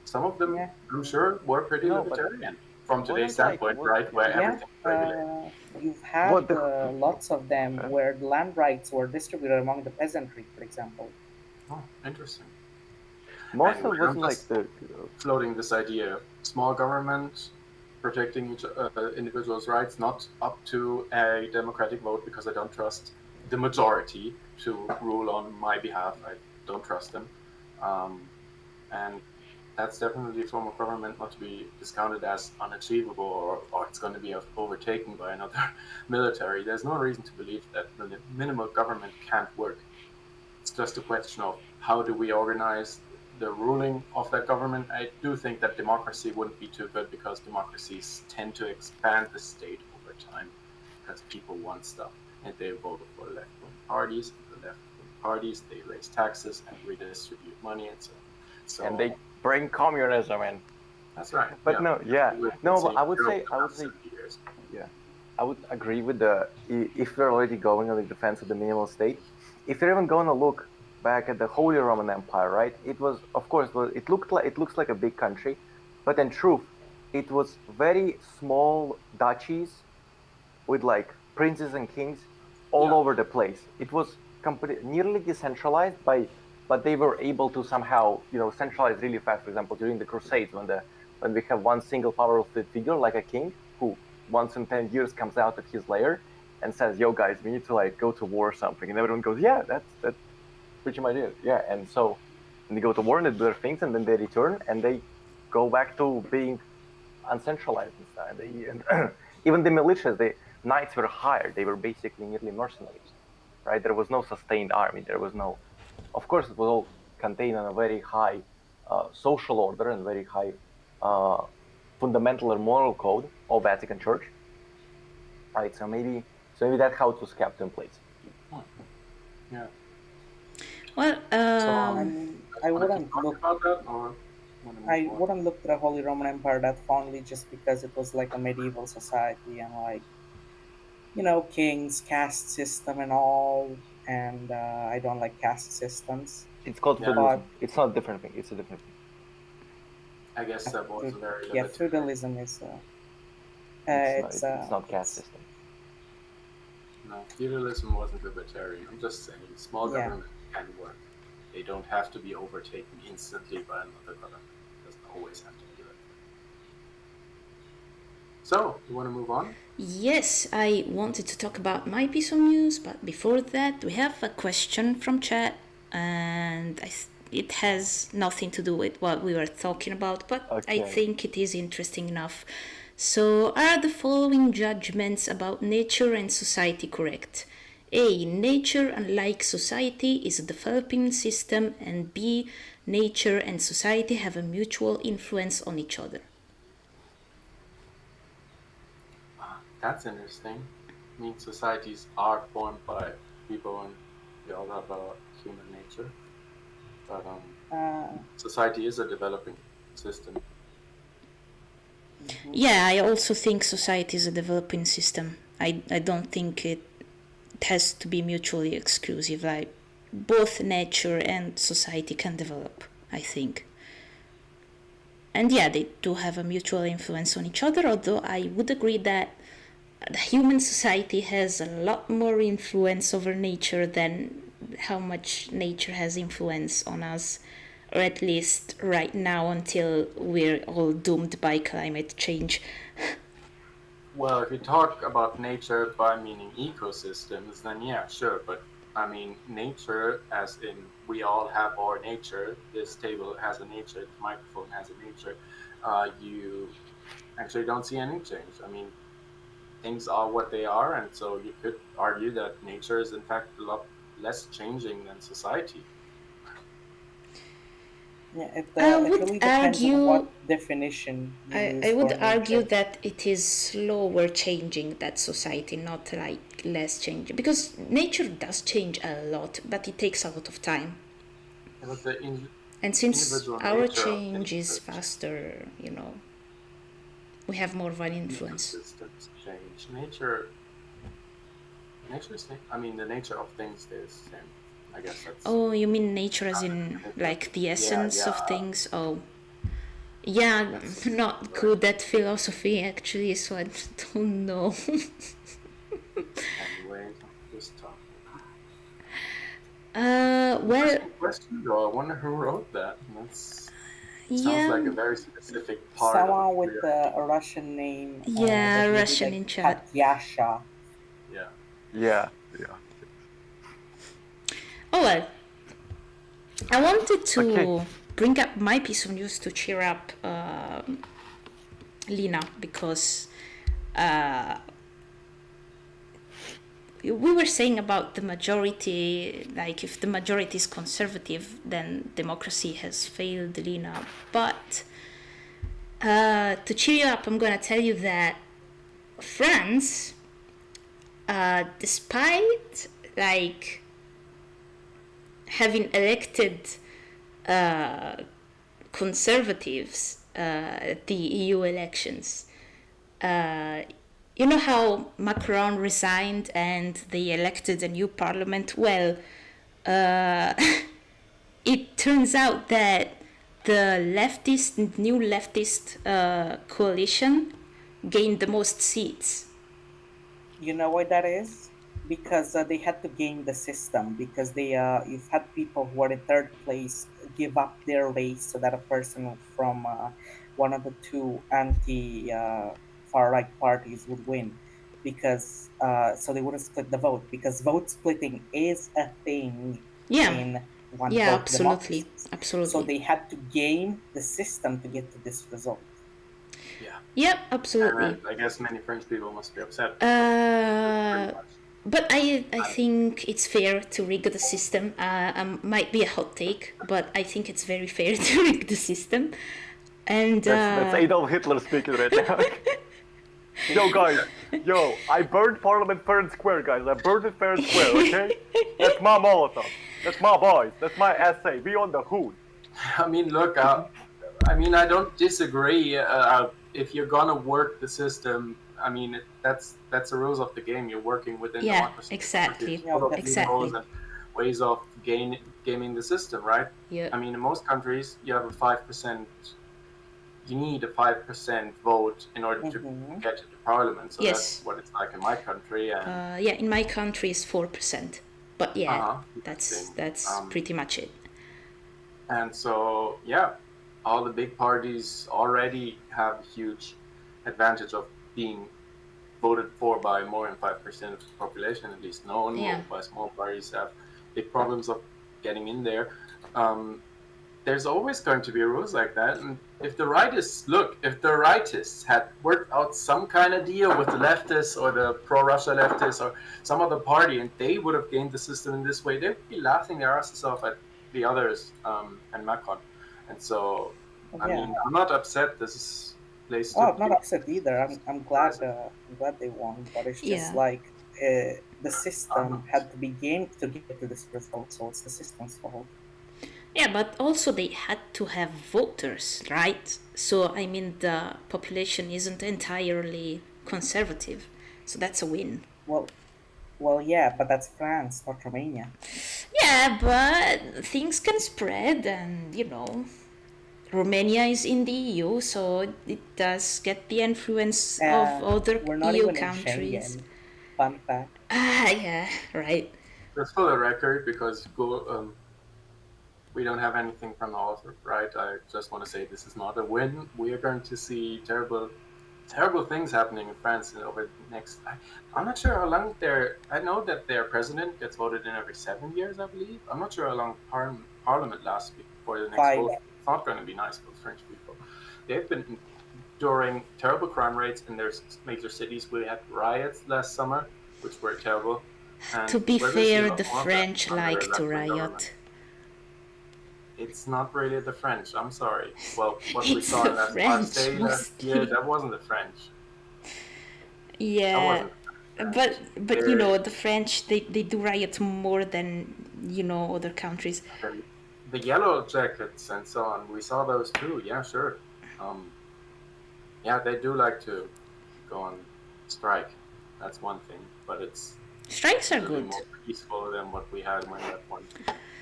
C: Some of them,
D: Yeah.
C: I'm sure, were pretty
B: No, but
C: libertarian from today's
B: wasn't like
C: standpoint, right? Where
D: Yeah,
C: everything's regulated.
D: you've had
B: what the
D: lots of them where land rights were distributed among the peasantry, for example.
C: Oh, interesting.
B: most
C: And
B: of it was
C: I'm
B: like
C: just
B: the
C: floating this idea: small government protecting individuals' rights, not up to a democratic vote, because I don't trust the majority to rule on my behalf. I don't trust them, and that's definitely a form of government not to be discounted as unachievable or it's going to be overtaken by another military. There's no reason to believe that the minimal government can't work. It's just a question of how do we organize the ruling of that government. I do think that democracy wouldn't be too good because democracies tend to expand the state over time because people want stuff and they vote for left-wing parties. And the left-wing parties, they raise taxes and redistribute money and so on. So,
B: and they bring communism in.
C: that's right.
B: But
C: But
B: I would say, yeah, I would agree with if we're already going on the defense of the minimal state, if you're even going to look back at the Holy Roman Empire, right? It was, of course, it looks like a big country, but in truth, it was very small duchies with like princes and kings all over the place. It was nearly decentralized but they were able to somehow, centralize really fast. For example, during the Crusades, when we have one single powerful figure like a king who once in 10 years comes out of his lair and says, "Yo, guys, we need to like go to war or something," and everyone goes, "Yeah, that's pretty much it." Yeah, and so and they go to war and they do their things, and then they return and they go back to being uncentralized and stuff. And even the militias, the knights were hired. They were basically nearly mercenaries, right? There was no sustained army. There was no. Of course, it was all contained in a very high social order and very high fundamental or moral code of Vatican Church, right? So maybe that's how it was kept in place.
C: Yeah.
A: Well,
D: I mean, I wouldn't look.
C: About that, or
D: I wouldn't look to the Holy Roman Empire that fondly just because it was like a medieval society and like, kings, caste system and all. And I don't like caste systems.
B: It's called feudalism. It's not a different thing. It's a different thing.
C: I guess that was very limited.
D: Yeah, feudalism is.
B: It's not caste system.
C: No, feudalism wasn't libertarian. I'm just saying, small government can work. They don't have to be overtaken instantly by another government. It doesn't always have to be like that. So, you want to move on?
A: yes, I wanted to talk about my piece of news, but before that, we have a question from chat, and it has nothing to do with what we were talking about, but I think it is interesting enough. So, are the following judgments about nature and society correct? A. Nature, unlike society, is a developing system, and B. Nature and society have a mutual influence on each other.
C: That's interesting. I mean, societies are formed by people, and we all have a human nature. But society is a developing system.
A: Yeah, I also think society is a developing system. I don't think it has to be mutually exclusive. Like both nature and society can develop, I think. And yeah, they do have a mutual influence on each other, although I would agree that the human society has a lot more influence over nature than how much nature has influence on us, or at least right now until we're all doomed by climate change.
C: Well, if you talk about nature by meaning ecosystems, then yeah, sure. But I mean, nature, as in we all have our nature. This table has a nature. The microphone has a nature. You actually don't see any change. I mean, things are what they are, and so you could argue that nature is in fact a lot less changing than society.
D: Yeah, it
A: I
D: really
A: would
D: depends on
A: argue.
D: what definition you use
A: I would
D: for
A: argue
D: nature.
A: that it is slower changing that society, not like less changing, because nature does change a lot, but it takes a lot of time.
C: But the
A: And since
C: individual
A: our
C: nature of
A: change
C: things
A: is
C: that
A: faster, we have more of an influence.
C: ecosystems change. Nature, I mean, the nature of things stays the same. I guess that's.
A: Oh, you mean nature as in like the essence of things? Oh. Yeah,
C: That's
A: I'm not
C: right.
A: good at philosophy actually, so I don't know.
C: Anyway, just talking.
A: Well,
C: Interesting question though. I wonder who wrote that. Sounds like a
A: yeah,
C: very specific part of
D: Someone
C: the
D: with
C: career.
D: a Russian name
A: yeah,
D: that maybe
A: Russian
D: like
A: in chat.
D: Katyasha.
C: Yeah.
B: Yeah.
A: Oh well, I wanted to
B: Okay.
A: bring up my piece of news to cheer up Lina, because we were saying about the majority, like if the majority is conservative, then democracy has failed, Lina. But to cheer you up, I'm gonna tell you that France, despite like having elected conservatives at the EU elections, you know how Macron resigned and they elected a new parliament? Well, it turns out that the new leftist coalition gained the most seats.
D: You know why that is? Because they had to game the system. Because you've had people who are in third place give up their race so that a person from one of the two anti far right parties would win. Because so they wouldn't split the vote. Because vote splitting is a thing
A: Yeah,
D: in one
A: yeah,
D: vote
A: absolutely,
D: democracies. So
A: absolutely.
D: they had to game the system to get to this result.
C: Yeah.
A: Yep, absolutely.
C: And I guess many French people must be upset.
A: Uh,
C: Pretty much.
A: but I think it's fair to rig the system. Might be a hot take, but I think it's very fair to rig the system. And
B: That's Adolf Hitler speaking right now. Yo, guys. Yo, I burned Parliament fair and square, guys. I burned it fair and square, okay? That's my Molotov. That's my boys. That's my essay. Be on the hood.
C: I mean, look, I mean, I don't disagree. If you're gonna work the system, I mean, that's the rules of the game. You're working within
A: yeah,
C: democracy.
A: exactly,
D: Yeah,
A: exactly.
C: And ways of gaming the system, right?
A: Yeah,
C: I mean, in most countries, you have a 5%. You need a 5% vote in order to get to the parliament. So
A: Yes.
C: that's what it's like in my country. And
A: yeah. In my country, is 4%, but yeah,
C: interesting.
A: that's pretty much it.
C: And so, yeah, all the big parties already have a huge advantage of being voted for by more than 5% of the population, at least known.
A: Yeah.
C: While small parties have big problems of getting in there. There's always going to be rules like that. And if the rightists had worked out some kind of deal with the leftists or the pro-Russia leftists or some other party, and they would have gained the system in this way, they'd be laughing their asses off at the others and Macron. And so, I mean, I'm not upset. This is place.
D: Oh, I'm not upset either. I'm glad they won, but it's just like the system had to be gamed to get to this result, so it's the system's fault.
A: Yeah, but also they had to have voters, right? So, I mean, the population isn't entirely conservative. So that's a win.
D: Well, yeah, but that's France, not Romania.
A: Yeah, but things can spread, and Romania is in the EU, so it does get the influence of other
D: We're not
A: EU
D: even in
A: countries.
D: Schengen. Fun fact.
A: Yeah, right.
C: Just for the record, because we don't have anything from the auth-right. I just want to say this is not a win. We are going to see terrible things happening in France over the next. I'm not sure how long I know that their president gets voted in every 7 years, I believe. I'm not sure how long Parliament lasts before the next
D: 5.
C: vote. It's not going to be nice for the French people. They've been during terrible crime rates in their major cities. We had riots last summer, which were terrible. And
A: To be
C: we're going to see a
A: fair,
C: lot
A: the
C: more of that
A: French
C: under a
A: like to
C: left-wing
A: riot.
C: government. It's not really the French. I'm sorry. Well, what we
A: It's
C: saw
A: the
C: in that
A: French,
C: Marseille last year,
A: mostly.
C: that wasn't the French. That
A: Yeah,
C: wasn't the French.
A: but the French they do riot more than other countries.
C: The yellow jackets and so on, we saw those too. Yeah, sure. Yeah, they do like to go on strike. That's one thing, but it's
A: Strikes are
C: a little
A: good.
C: more peaceful than what we had when that one.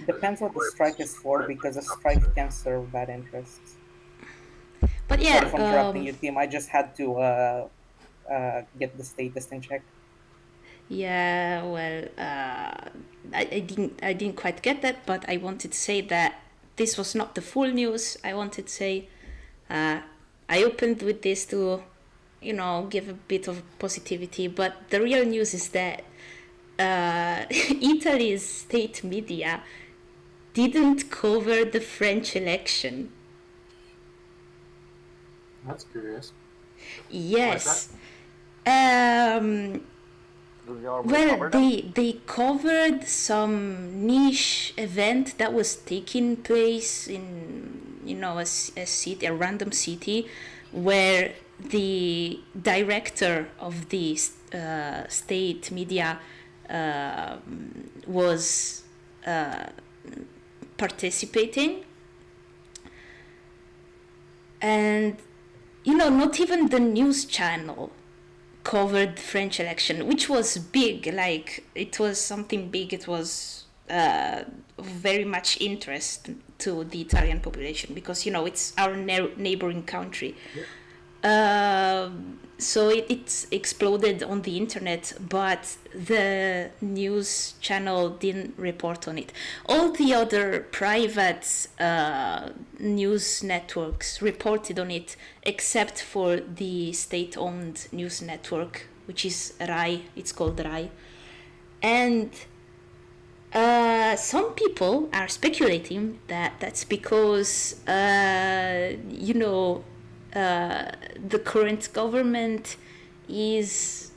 D: Depends what the strike is for, because a strike can serve bad interests.
A: But
D: Sorry for
A: yeah,
D: interrupting you, Tim. I just had to get the status in check.
A: yeah. Well, I didn't quite get that, but I wanted to say that this was not the full news. I wanted to say, I opened with this to, give a bit of positivity, but the real news is that Italy's state media didn't cover the French election.
C: That's curious.
A: Yes.
B: Do they normally
A: Well,
B: cover them?
A: they covered some niche event that was taking place in a city, a random city, where the director of the state media was participating, and not even the news channel covered the French election, which was big. Like, it was something big. It was very much interest to the Italian population, because it's our neighboring country. So it exploded on the internet, but the news channel didn't report on it. All the other private news networks reported on it, except for the state-owned news network, which is RAI. It's called RAI. And some people are speculating that that's because, the current government is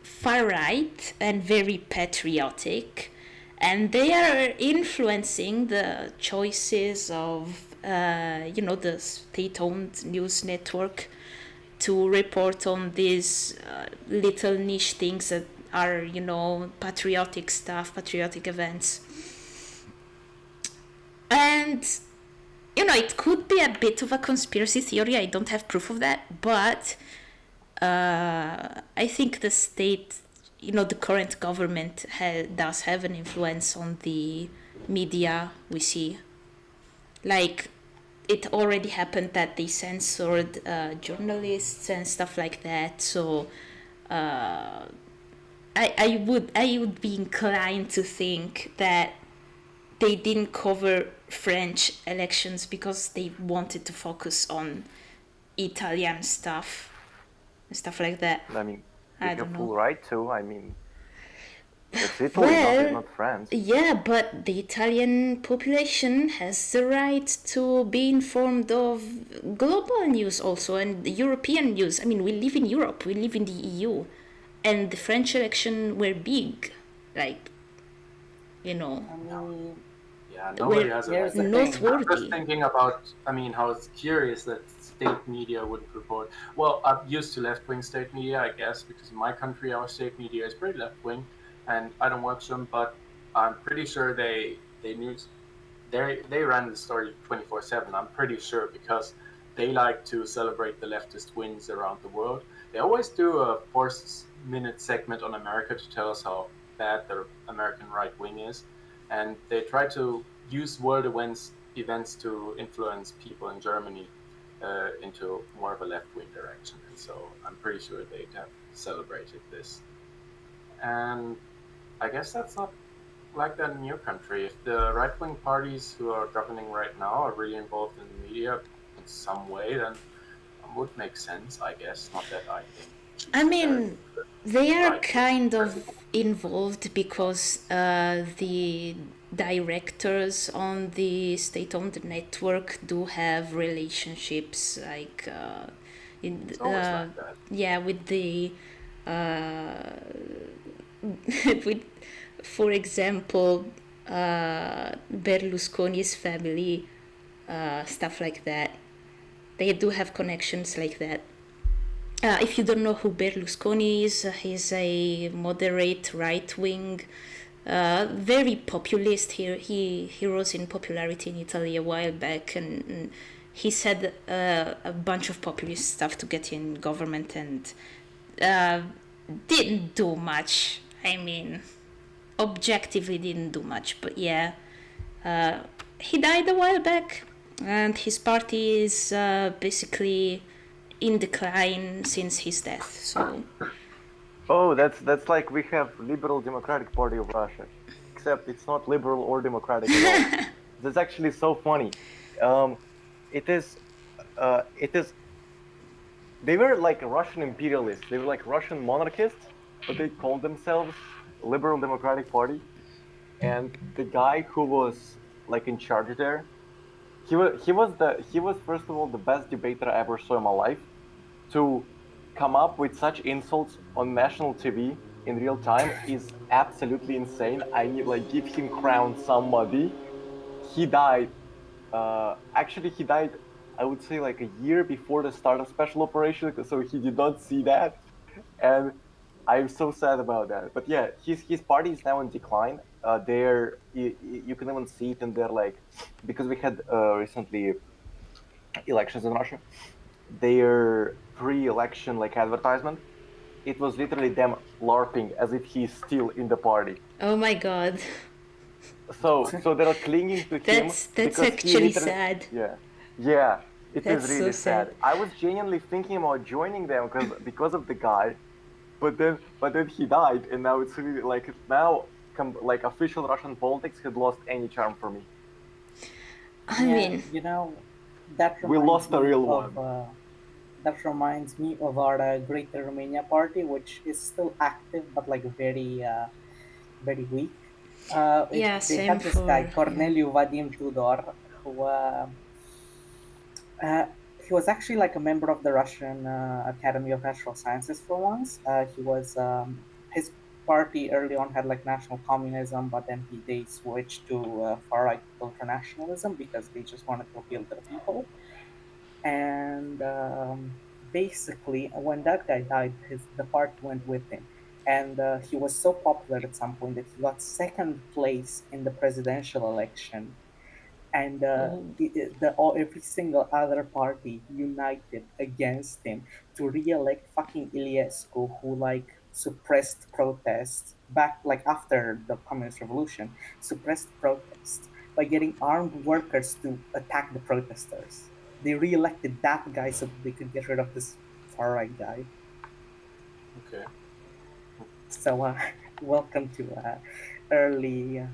A: far right and very patriotic, and they are influencing the choices of the state-owned news network to report on these little niche things that are patriotic stuff, patriotic events. And it could be a bit of a conspiracy theory. I don't have proof of that, but I think the state, the current government does have an influence on the media we see. Like, it already happened that they censored journalists and stuff like that. So I would be inclined to think that they didn't cover French elections because they wanted to focus on Italian stuff and stuff like that.
B: I mean,
A: I
B: they
A: don't
B: have
A: know.
B: full right to. I mean, it's Italy, not France.
A: Yeah, but the Italian population has the right to be informed of global news also, and European news. I mean, we live in Europe, we live in the EU, and the French election were big, like,
D: I mean,
C: Yeah, nobody has a
D: here's
C: right.
D: the thing.
C: I'm just thinking about, how it's curious that state media would report. Well, I'm used to left-wing state media, I guess, because in my country, our state media is pretty left-wing, and I don't watch them, but I'm pretty sure they they ran the story 24/7. I'm pretty sure because they like to celebrate the leftist wins around the world. They always do a 4-minute segment on America to tell us how bad the American right wing is, and they try to use world events to influence people in Germany into more of a left-wing direction. And so I'm pretty sure they'd have celebrated this. And I guess that's not like that in your country. If the right-wing parties who are governing right now are really involved in the media in some way, then it would make sense, I guess. Not that I think.
A: I mean, they are
C: Right.
A: kind of involved because the directors on the state-owned network do have relationships like
C: It's always like that.
A: yeah, with the with, for example, Berlusconi's family, stuff like that. They do have connections like that. If you don't know who Berlusconi is, he's a moderate right-wing, very populist. He rose in popularity in Italy a while back, and he said a bunch of populist stuff to get in government and didn't do much. I mean, objectively didn't do much, but yeah, he died a while back, and his party is basically in decline since his death. So
B: Oh, that's like we have Liberal Democratic Party of Russia, except it's not liberal or democratic at all. That's actually so funny. It is. They were like Russian imperialists. They were like Russian monarchists, but they called themselves Liberal Democratic Party. And the guy who was like in charge there, he was first of all the best debater I ever saw in my life. To come up with such insults on national TV in real time is absolutely insane. I need like give him crown somebody. He died. Actually, he died. I would say like a year before the start of special operation, so he did not see that, and I'm so sad about that. But yeah, his party is now in decline. You can even see it in their like, because we had recently elections in Russia. Their pre-election like advertisement, it was literally them LARPing as if he's still in the party.
A: oh my god,
B: So they're clinging to him.
A: that's
B: because he
A: actually
B: literally-
A: sad.
B: Yeah, it
A: That's
B: is really
A: so sad.
B: sad. I was genuinely thinking about joining them because of the guy, but then he died, and now it's really like like official Russian politics had lost any charm for me.
A: I
D: Yeah,
A: mean,
D: you know, that
B: We
D: reminds
B: lost the
D: me
B: real
D: of,
B: one.
D: That reminds me of our Greater Romania party, which is still active but like very weak.
A: Yeah,
D: They
A: same
D: had this guy
A: for-
D: Corneliu Vadim Tudor, who he was actually like a member of the Russian Academy of Natural Sciences for once. He was his party early on had like national communism, but then they switched to far right ultranationalism because they just wanted to appeal to the people. And basically, when that guy died, the party went with him, and he was so popular at some point that he got second place in the presidential election, and every single other party united against him to re-elect fucking Iliescu, who like suppressed protests back like after the communist revolution, suppressed protests by getting armed workers to attack the protesters. They re-elected that guy so they could get rid of this far right guy.
C: Okay.
D: So welcome to early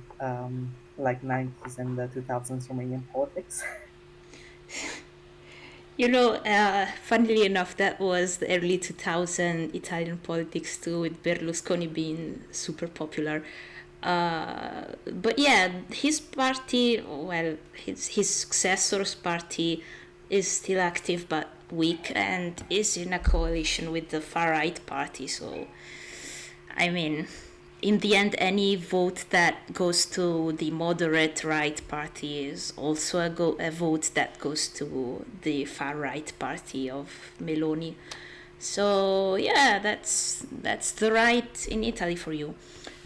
D: like 90s and the 2000s Romanian politics.
A: You know, funnily enough, that was the early 2000 Italian politics too, with Berlusconi being super popular. But yeah, his party, well, his successor's party is still active but weak and is in a coalition with the far-right party. So, I mean, in the end, any vote that goes to the moderate right party is also a vote that goes to the far right party of Meloni. So yeah, that's the right in Italy for you.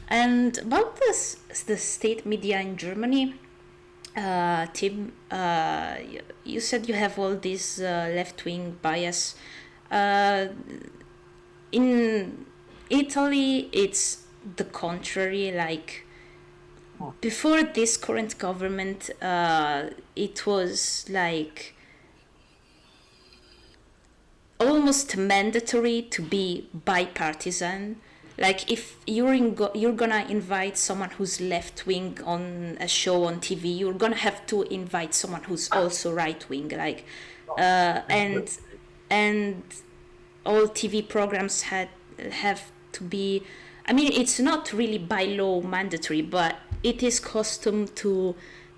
A: And about this, the state media in Germany, Tim, you said you have all this left-wing bias. In Italy, it's the contrary. Like before this current government, it was like almost mandatory to be bipartisan. Like if you're gonna invite someone who's left wing on a show on TV, you're gonna have to invite someone who's also right wing. Like and all TV programs have to be. I mean, it's not really by law mandatory, but it is custom to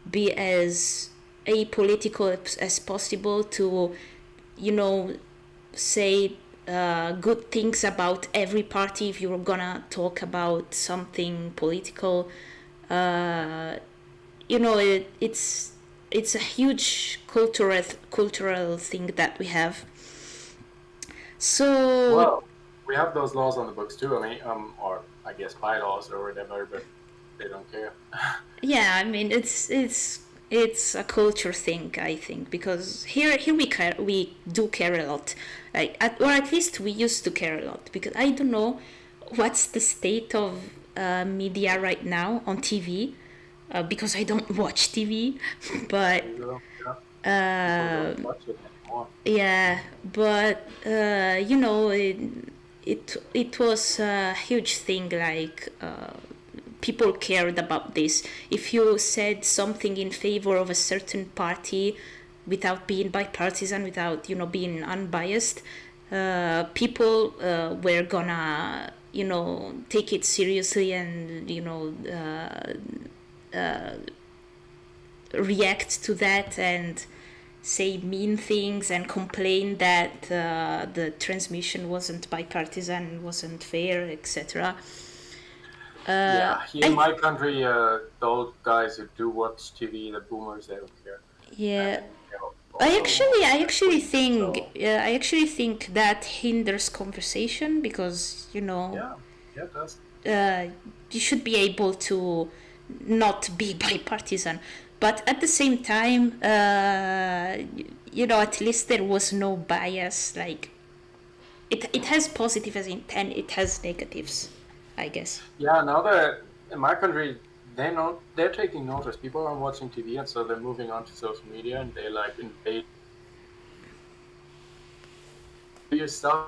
A: be as apolitical as possible, to, you know, say good things about every party if you're gonna talk about something political. You know, it's a huge cultural thing that we have. So
C: Well, we have those laws on the books too. I mean, or I guess bylaws or whatever, but they don't care.
A: yeah, I mean it's a culture thing, I think, because here we do care a lot, like or at least we used to care a lot, because I don't know what's the state of media right now on TV, because I don't watch TV, but
C: Yeah. People don't watch it anymore.
A: yeah, but you know, it was a huge thing. Like people cared about this. If you said something in favor of a certain party, without being bipartisan, without, you know, being unbiased, people were gonna, you know, take it seriously and, you know, react to that and say mean things and complain that the transmission wasn't bipartisan, wasn't fair, etc.
C: Yeah, here in my country, those guys who do watch TV, the boomers, they don't care.
A: Yeah,
C: And, you know, also,
A: I actually think,
C: so,
A: I actually think that hinders conversation, because, you know,
C: yeah, it does.
A: you should be able to not be bipartisan, but at the same time, you know, at least there was no bias. Like it has positive as in, and it has negatives, I guess.
C: Yeah, now that in my country, they're taking notice. People are watching TV, and so they're moving on to social media, and they like invade your stuff,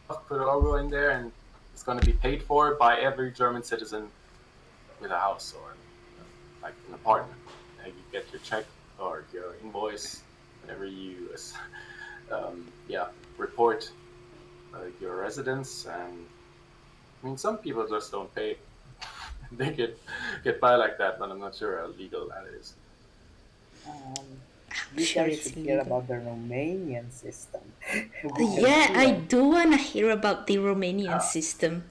C: put a logo in there, and it's going to be paid for by every German citizen with a house or like an apartment. You get your check or your invoice whenever you report your residence. And I mean, some people just don't pay. They get by like that, but I'm not sure how legal that is.
D: You
A: Sure,
D: guys
A: it's
D: should hear
A: illegal.
D: about the Romanian system.
A: Yeah, I
D: Here-
A: do wanna hear about the Romanian system.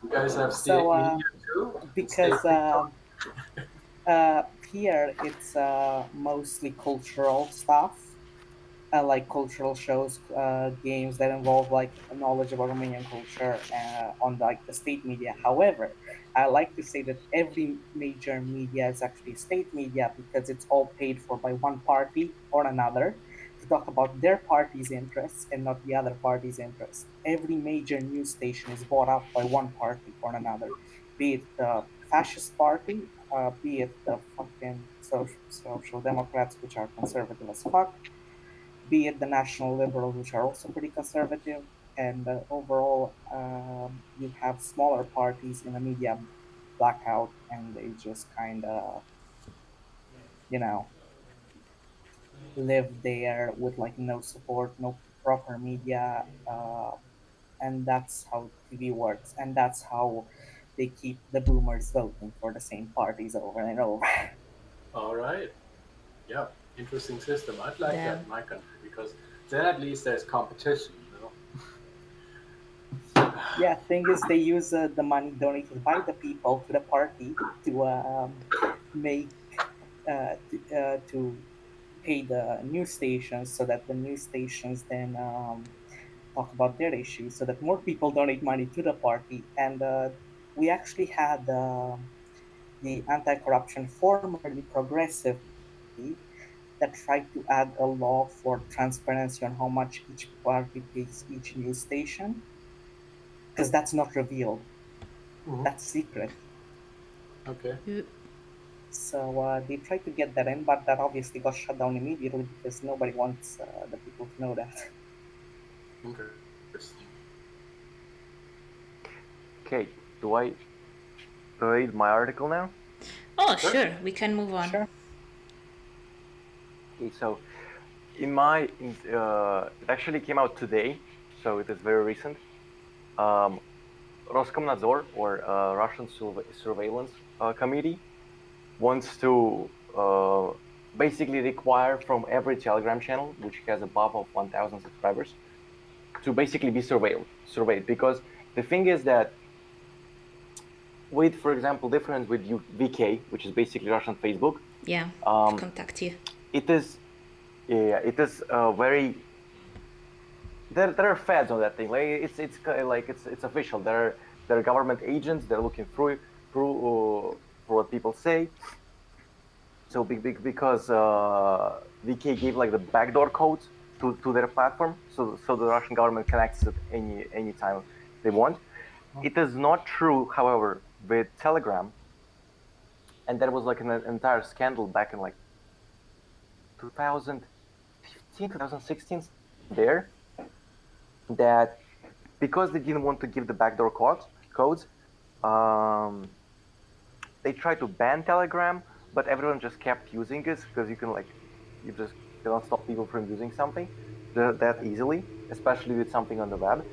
C: You guys have state
D: So,
C: media too?
D: because
C: State
D: here it's mostly cultural stuff, like cultural shows, games that involve like knowledge about Romanian culture on like the state media. However, I like to say that every major media is actually state media, because it's all paid for by one party or another to talk about their party's interests and not the other party's interests. Every major news station is bought up by one party or another, be it the fascist party, be it the fucking social democrats, which are conservative as fuck, be it the national liberals, which are also pretty conservative. And overall, you have smaller parties in the media blackout, and they just kind of, you know, live there with like no support, no proper media. And that's how TV works. And that's how they keep the boomers voting for the same parties over and over.
C: All right. Yeah, interesting system. I'd like that
A: Damn.
C: in my country, because then at least there's competition, you know?
D: Yeah, thing is, they use the money donated by the people to the party to make to pay the news stations, so that the news stations then talk about their issues, so that more people donate money to the party, and we actually had the anti-corruption, formerly progressive party, that tried to add a law for transparency on how much each party pays each news station, because that's not revealed. That's secret.
C: Okay.
A: Uh,
D: So they tried to get that in, but that obviously got shut down immediately because nobody wants the people to know that.
C: Interesting.
B: Okay, do I read my article now?
A: Oh,
C: Sure.
A: sure, we can move on.
D: Sure.
B: Okay, so it actually came out today, so it is very recent. Roskomnadzor, or Russian Surveillance Committee, wants to basically require from every Telegram channel, which has above of 1,000 subscribers, to basically be surveyed. Because the thing is that with, for example, difference with VK, which is basically Russian Facebook,
A: Yeah, contact you.
B: it is very. There are feds on that thing. Like it's official. There are government agents. They're looking through for what people say. So because VK gave like the backdoor codes to their platform, so the Russian government can access it any time they want. It is not true, however, with Telegram, and there was like an entire scandal back in like 2015, 2016 there, that because they didn't want to give the backdoor codes, they tried to ban Telegram, but everyone just kept using it because you just cannot stop people from using something that easily, especially with something on the web.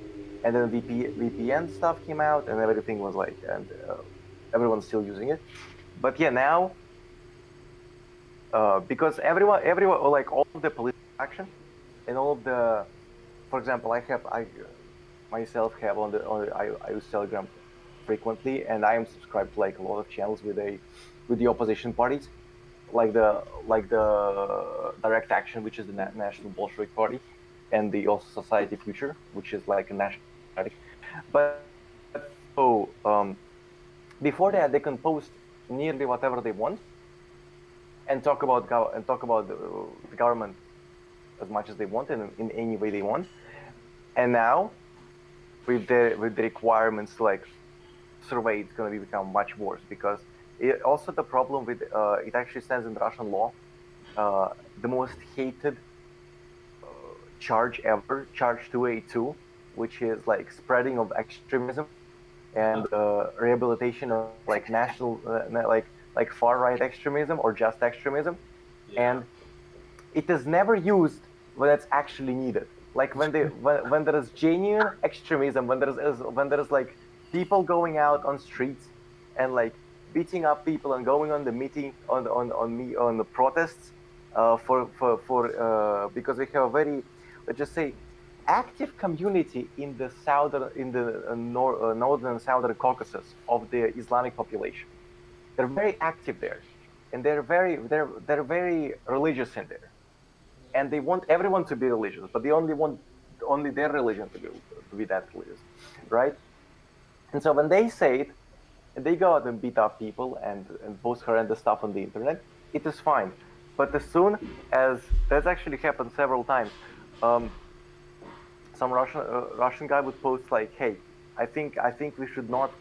B: And then VPN stuff came out, and everything was like, and everyone's still using it. But yeah, now because everyone, like all of the political action and all of the, for example, I myself have I use Telegram frequently, and I am subscribed to like a lot of channels with the opposition parties, like the Direct Action, which is the National Bolshevik Party, and the also Society Future, which is like a national party. But before that, they can post nearly whatever they want and talk about the government as much as they want and in any way they want. And now with the requirements to like survey, it's going to become much worse, because also the problem with it actually stands in Russian law, the most hated charge ever, charge 282, which is like spreading of extremism and rehabilitation of like national like far right extremism or just extremism.
C: Yeah.
B: And it is never used when it's actually needed. Like when there is genuine extremism, when there is like people going out on streets and like beating up people and going on the meeting on the protests because we have a very, let's just say, active community in the northern and southern Caucasus of the Islamic population. They're very active there, and they're very religious in there, and they want everyone to be religious, but they only want only their religion to be that religious, right? And so when they say it, and they go out and beat up people and post horrendous stuff on the internet, it is fine. But as soon as that's actually happened several times, some Russian guy would post like, "Hey, I think we should not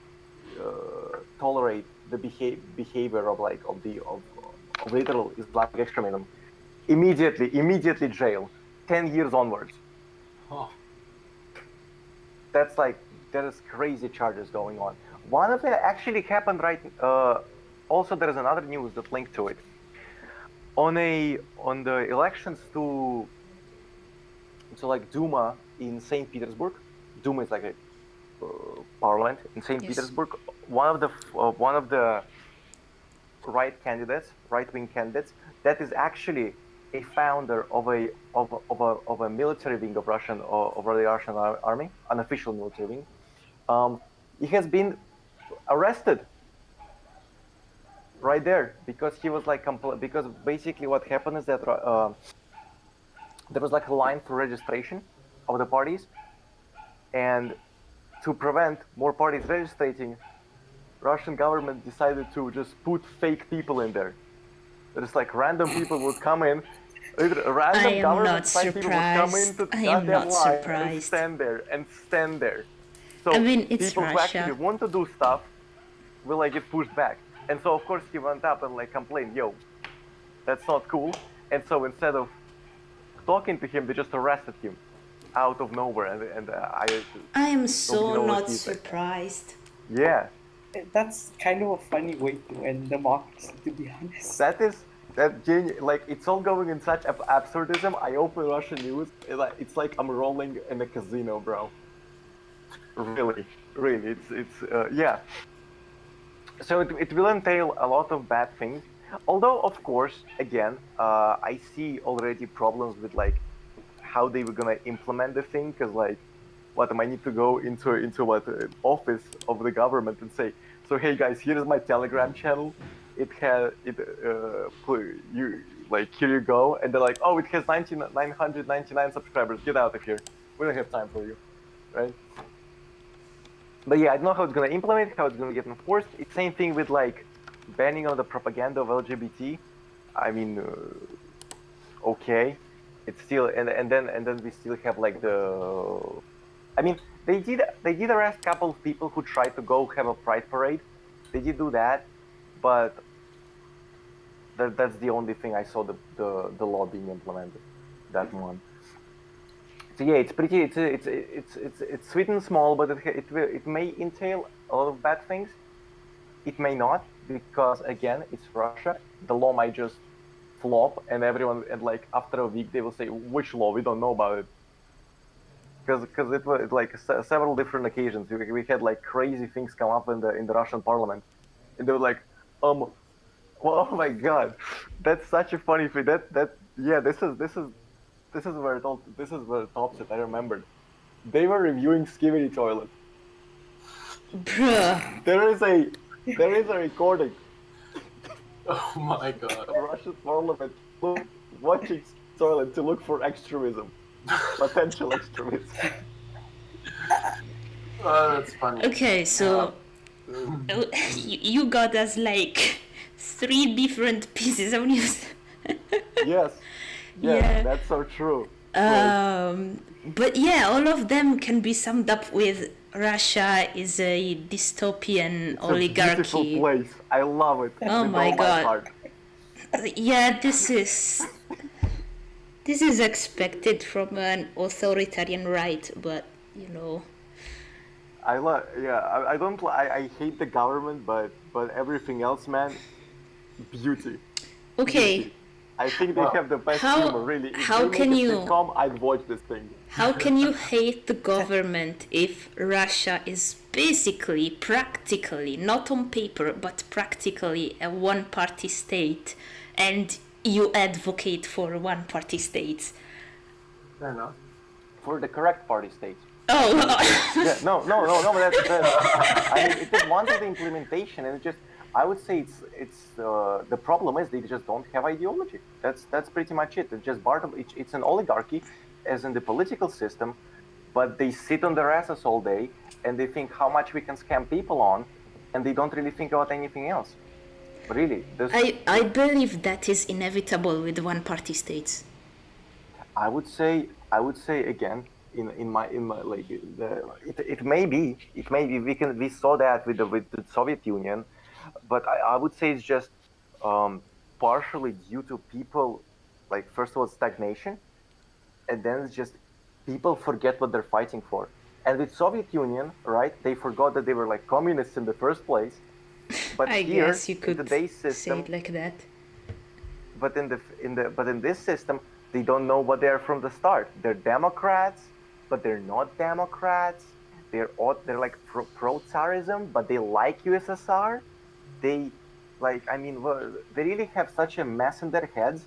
B: tolerate the behavior of literal Islamic extremism." Immediately jail, 10 years onwards.
C: Oh.
B: That's like, there is crazy charges going on. One of it actually happened right. Also, there is another news that linked to it. On the elections to like Duma in St. Petersburg. Duma is like a parliament in St.
A: Yes.
B: Petersburg. One of the right-wing candidates, that is actually a founder of a military wing of the Russian army, an official military wing. He has been arrested right there because he was like because basically what happened is that there was like a line for registration of the parties, and to prevent more parties registering, Russian government decided to just put fake people in there. There's like random people would come in.
A: I
B: Random
A: am
B: government
A: not
B: side people would come into
A: surprised.
B: the
A: I am
B: goddamn
A: not
B: line and
A: surprised.
B: stand there. So
A: I mean, it's
B: people who actually
A: Russia.
B: want to do stuff will like get pushed back. And so of course he went up and like complained, yo, that's not cool. And so instead of talking to him, they just arrested him out of nowhere. And
A: I am
B: Nobody
A: so
B: knows what
A: not
B: he said.
A: surprised.
B: Yeah,
D: That's kind of a funny way to end democracy, to be honest.
B: like it's all going in such absurdism. I open Russian news, it's like I'm rolling in a casino, bro. Really, it's yeah. So it will entail a lot of bad things. Although, of course, again, I see already problems with like how they were gonna implement the thing. Because like, what am I need to go into what office of the government and say, so hey guys, here is my Telegram channel. It has you like here you go, and they're like, oh, it has 999 subscribers. Get out of here. We don't have time for you, right? But yeah, I don't know how it's gonna implement, how it's gonna get enforced. It's same thing with like banning on the propaganda of LGBT. I mean, okay, it's still and then we still have like the. I mean, they did arrest a couple of people who tried to go have a pride parade. They did do that, but that's the only thing I saw the law being implemented. That one. So yeah, it's pretty. It's sweet and small, but it may entail a lot of bad things. It may not, because again, it's Russia. The law might just flop, and everyone, and like after a week, they will say, "Which law? We don't know about it." Because it was like several different occasions. We had like crazy things come up in the Russian parliament, and they were like, well, oh my god, that's such a funny thing. Yeah, this is where it tops it. I remembered. They were reviewing skivvy toilet.
A: Bruh.
B: There is a recording
C: Oh my god.
B: of Russian parliament watching toilet to look for extremism, potential extremism.
C: Oh, that's funny.
A: Okay, so you got us like 3 different pieces of news.
B: Yes,
A: Yeah.
B: that's so true.
A: But yeah, all of them can be summed up with Russia is a dystopian
B: It's a beautiful
A: oligarchy.
B: place. I love it.
A: Oh
B: with
A: my
B: all
A: God.
B: heart.
A: Yeah, this is expected from an authoritarian right, but you know.
B: I hate the government, but everything else, man, beauty.
A: Okay,
B: Beauty. I think they have the best
A: How-
B: humor, really. If
A: how
B: they
A: can
B: make a
A: you-
B: sitcom, I'd watch this thing.
A: how can you hate the government if Russia is basically, practically, not on paper, but practically a one-party state, and you advocate for one-party states?
C: Fair enough.
B: For the correct party states.
A: Oh,
B: Yeah, no. But I mean, it is one of the implementation, and I would say the problem is they just don't have ideology. That's pretty much it. It's just part of it's an oligarchy, as in the political system, but they sit on their asses all day and they think how much we can scam people on, and they don't really think about anything else. Really,
A: I believe that is inevitable with one-party states.
B: I would say again in my like it may be we saw that with the Soviet Union, but I would say it's just partially due to people, like first of all stagnation, and then it's just people forget what they're fighting for. And with Soviet Union, right, they forgot that they were like communists in the first place. But
A: I
B: here
A: guess you
B: in
A: could
B: today's
A: say
B: system,
A: it like that.
B: but in this system, they don't know what they are from the start. They're Democrats, but they're not Democrats. They're like pro-Tsarism, but they like USSR. They like, I mean, they really have such a mess in their heads.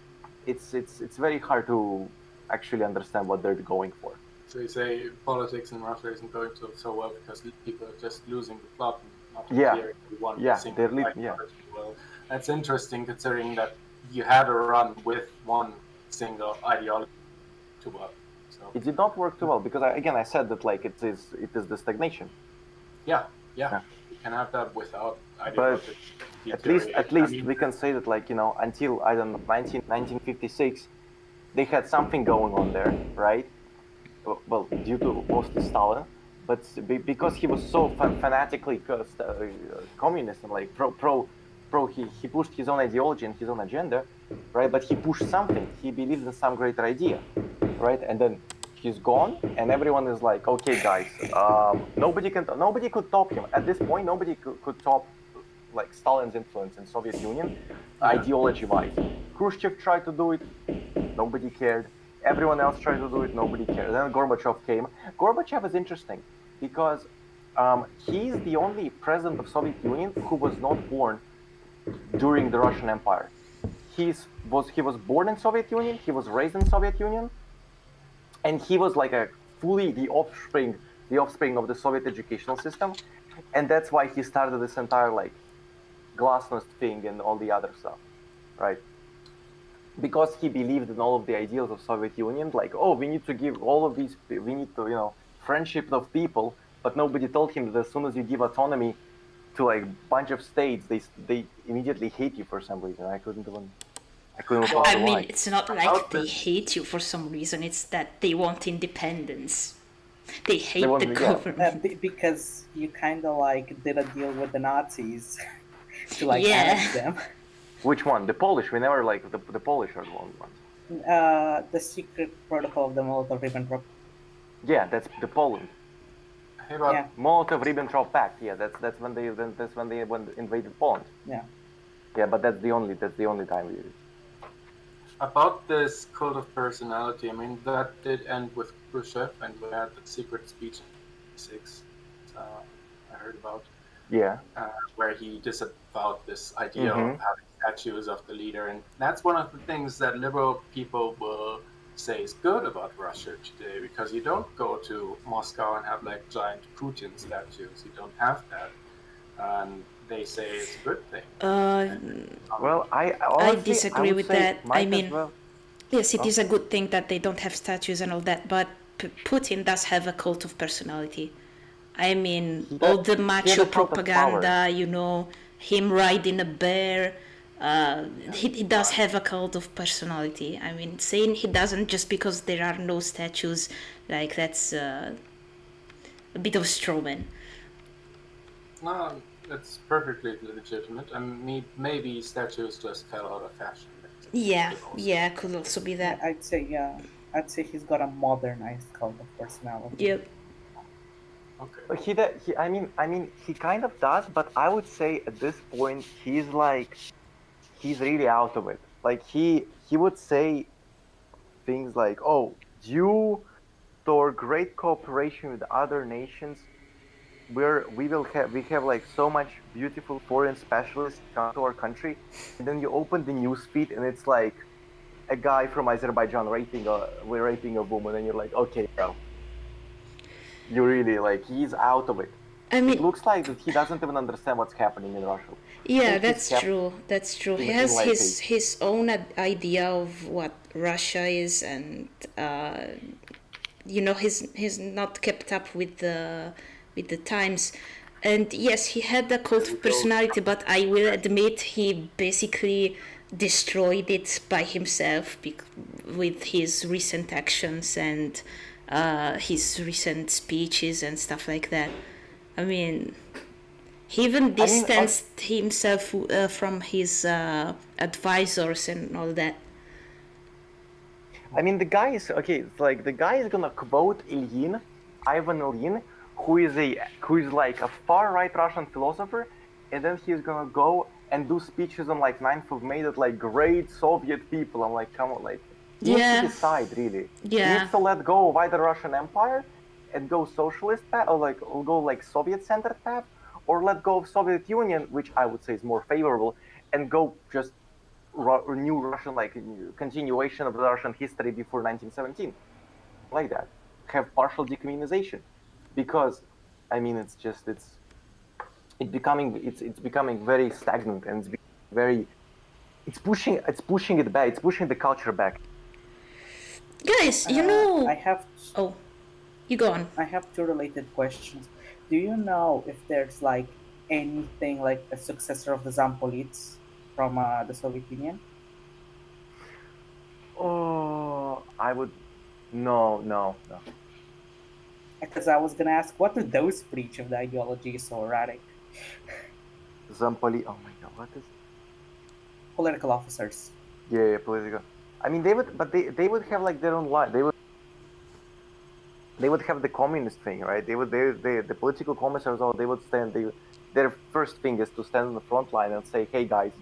B: It's very hard to actually understand what they're going for.
C: So you say politics in Russia isn't going so well because people are just losing the plot and not
B: Yeah.
C: adhering to one
B: Yeah,
C: single
B: they're
C: ideology. Well, that's interesting considering that you had a run with one single ideology to work. So
B: It did not work too well because I said that like it is the stagnation.
C: yeah. can have that without
B: But
C: ideological
B: at
C: deterioration.
B: least we can say that, like, until, I don't know, 1956, they had something going on there, right? Well, due to mostly Stalin, but because he was so fanatically communist and like he pushed his own ideology and his own agenda, right? But he pushed something. He believed in some greater idea, right? And then he's gone, and everyone is like, okay, guys, nobody could top him at this point. Nobody could top like Stalin's influence in Soviet Union, ideology-wise. Khrushchev tried to do it, nobody cared. Everyone else tried to do it, nobody cared. Then Gorbachev came. Gorbachev is interesting because he's the only president of Soviet Union who was not born during the Russian Empire. He was born in Soviet Union, he was raised in Soviet Union, and he was like fully the offspring of the Soviet educational system, and that's why he started this entire like glasnost thing and all the other stuff, right? Because he believed in all of the ideals of Soviet Union, like, oh, we need to give all of these, we need to, friendship of people, but nobody told him that as soon as you give autonomy to like a bunch of states, they immediately hate you for some reason. I couldn't follow
A: I mean,
B: why.
A: it's not like they hate you for some reason, it's that they want independence. They hate
B: want
A: the
B: to- yeah.
A: government.
D: Because you kind of like did a deal with the Nazis to like
A: Yeah.
D: annex them.
B: Which one? The Polish. We never like the Polish are the only ones.
D: The secret protocol of the Molotov-Ribbentrop.
B: Yeah, that's the Poland.
C: Hey, but
D: Yeah,
B: Molotov-Ribbentrop Pact. Yeah, that's when they invaded Poland.
D: yeah.
B: Yeah, but that's the only time we.
C: about this cult of personality, I mean, that did end with Khrushchev, and we had the secret speech in '6. I heard about.
B: Yeah.
C: Where he disavowed this idea
B: Mhm.
C: of having statues of the leader. And that's one of the things that liberal people will say is good about Russia today, because you don't go to Moscow and have like giant Putin statues. You don't have that. And they say it's a good thing.
B: Well, I honestly,
A: disagree
B: would
A: with
B: say
A: that.
B: might
A: I
B: as
A: mean,
B: well.
A: yes, it is a good thing that they don't have statues and all that, but Putin does have a cult of personality. I mean,
B: He
A: all
B: does-
A: the
B: he has
A: macho
B: a cult of
A: propaganda, him riding a bear. He does have a cult of personality. I mean, saying he doesn't just because there are no statues, like that's a bit of a straw man.
C: No, it's perfectly legitimate. And maybe statues just fell out of fashion.
A: Yeah, could also be that.
D: I'd say he's got a modernized cult of personality.
A: Yep.
C: Okay.
B: But I mean, he kind of does, but I would say at this point he's really out of it. Like he would say things like, "Oh, due to our great cooperation with other nations, we have like so much beautiful foreign specialists come to our country," and then you open the news feed and it's like a guy from Azerbaijan raping a woman, and you're like, okay, bro. You really he's out of it.
A: I mean,
B: It looks like that he doesn't even understand what's happening in Russia.
A: yeah,
B: think he's
A: that's
B: kept
A: true. That's true. He
B: in
A: has
B: like
A: his own idea of what Russia is, and he's not kept up with the times. And yes, he had a cult of personality, but I will admit he basically destroyed it by himself with his recent actions and his recent speeches and stuff like that. I mean, he even distanced himself from his advisors and all that.
B: I mean, the guy is okay. It's like the guy is gonna quote Ivan Ilyin, who is like a far right Russian philosopher, and then he's gonna go and do speeches on like 9th of May that like great Soviet people. I'm like, come on, like he needs to decide really.
A: Yeah.
B: He needs to let go of either Russian Empire and go socialist path, or go like Soviet-centered path, or let go of Soviet Union, which I would say is more favorable, and go just new Russian, like continuation of the Russian history before 1917, like that. Have partial decommunization, because I mean it's becoming very stagnant, and it's pushing it back. It's pushing the culture back.
A: Guys, Oh, you go on.
D: I have two related questions. Do you know if there's like anything like a successor of the Zampolits from the Soviet Union?
B: Oh, I would. No, no, no.
D: Because I was gonna ask, what do those preach if the ideology is so erratic?
B: Zampoli. Oh my God, what is?
D: Political officers.
B: Yeah, political. I mean, but they would have like their own line. They would have the communist thing, right? The political commissars, they would stand. Their first thing is to stand on the front line and say, "Hey guys,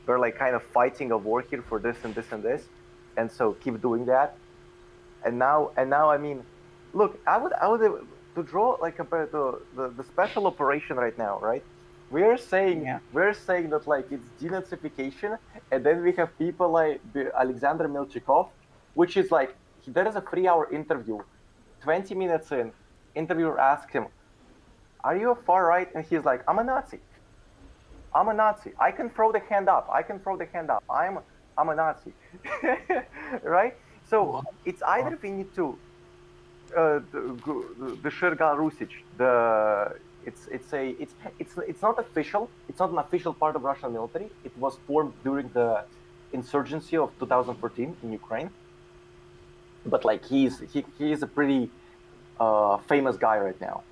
B: we're like kind of fighting a war here for this and this and this, and so keep doing that." And now, I mean, look, I would to draw like compared to the special operation right now, right? We're saying that like it's denazification, and then we have people like Alexander Melchikov, which is like there is a 3-hour interview. 20 minutes in, interviewer asked him, "Are you a far right?" And he's like, "I'm a Nazi. I'm a Nazi. I can throw the hand up. I can throw the hand up. I'm a Nazi." Right? So it's either we need to the Shirgal Rusic, it's not official. It's not an official part of Russian military. It was formed during the insurgency of 2014 in Ukraine. But like he is a pretty famous guy right now,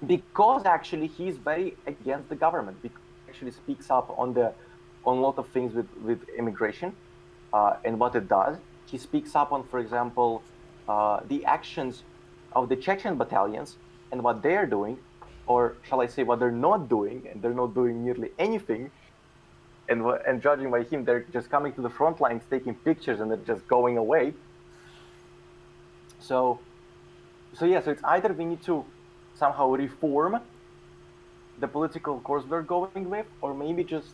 B: because actually he's very against the government, because he actually speaks up on a lot of things with immigration and what it does. He speaks up on, for example, the actions of the Chechen battalions and what they're doing, or shall I say what they're not doing, and they're not doing nearly anything. And judging by him, they're just coming to the front lines, taking pictures, and they're just going away. So it's either we need to somehow reform the political course we're going with, or maybe just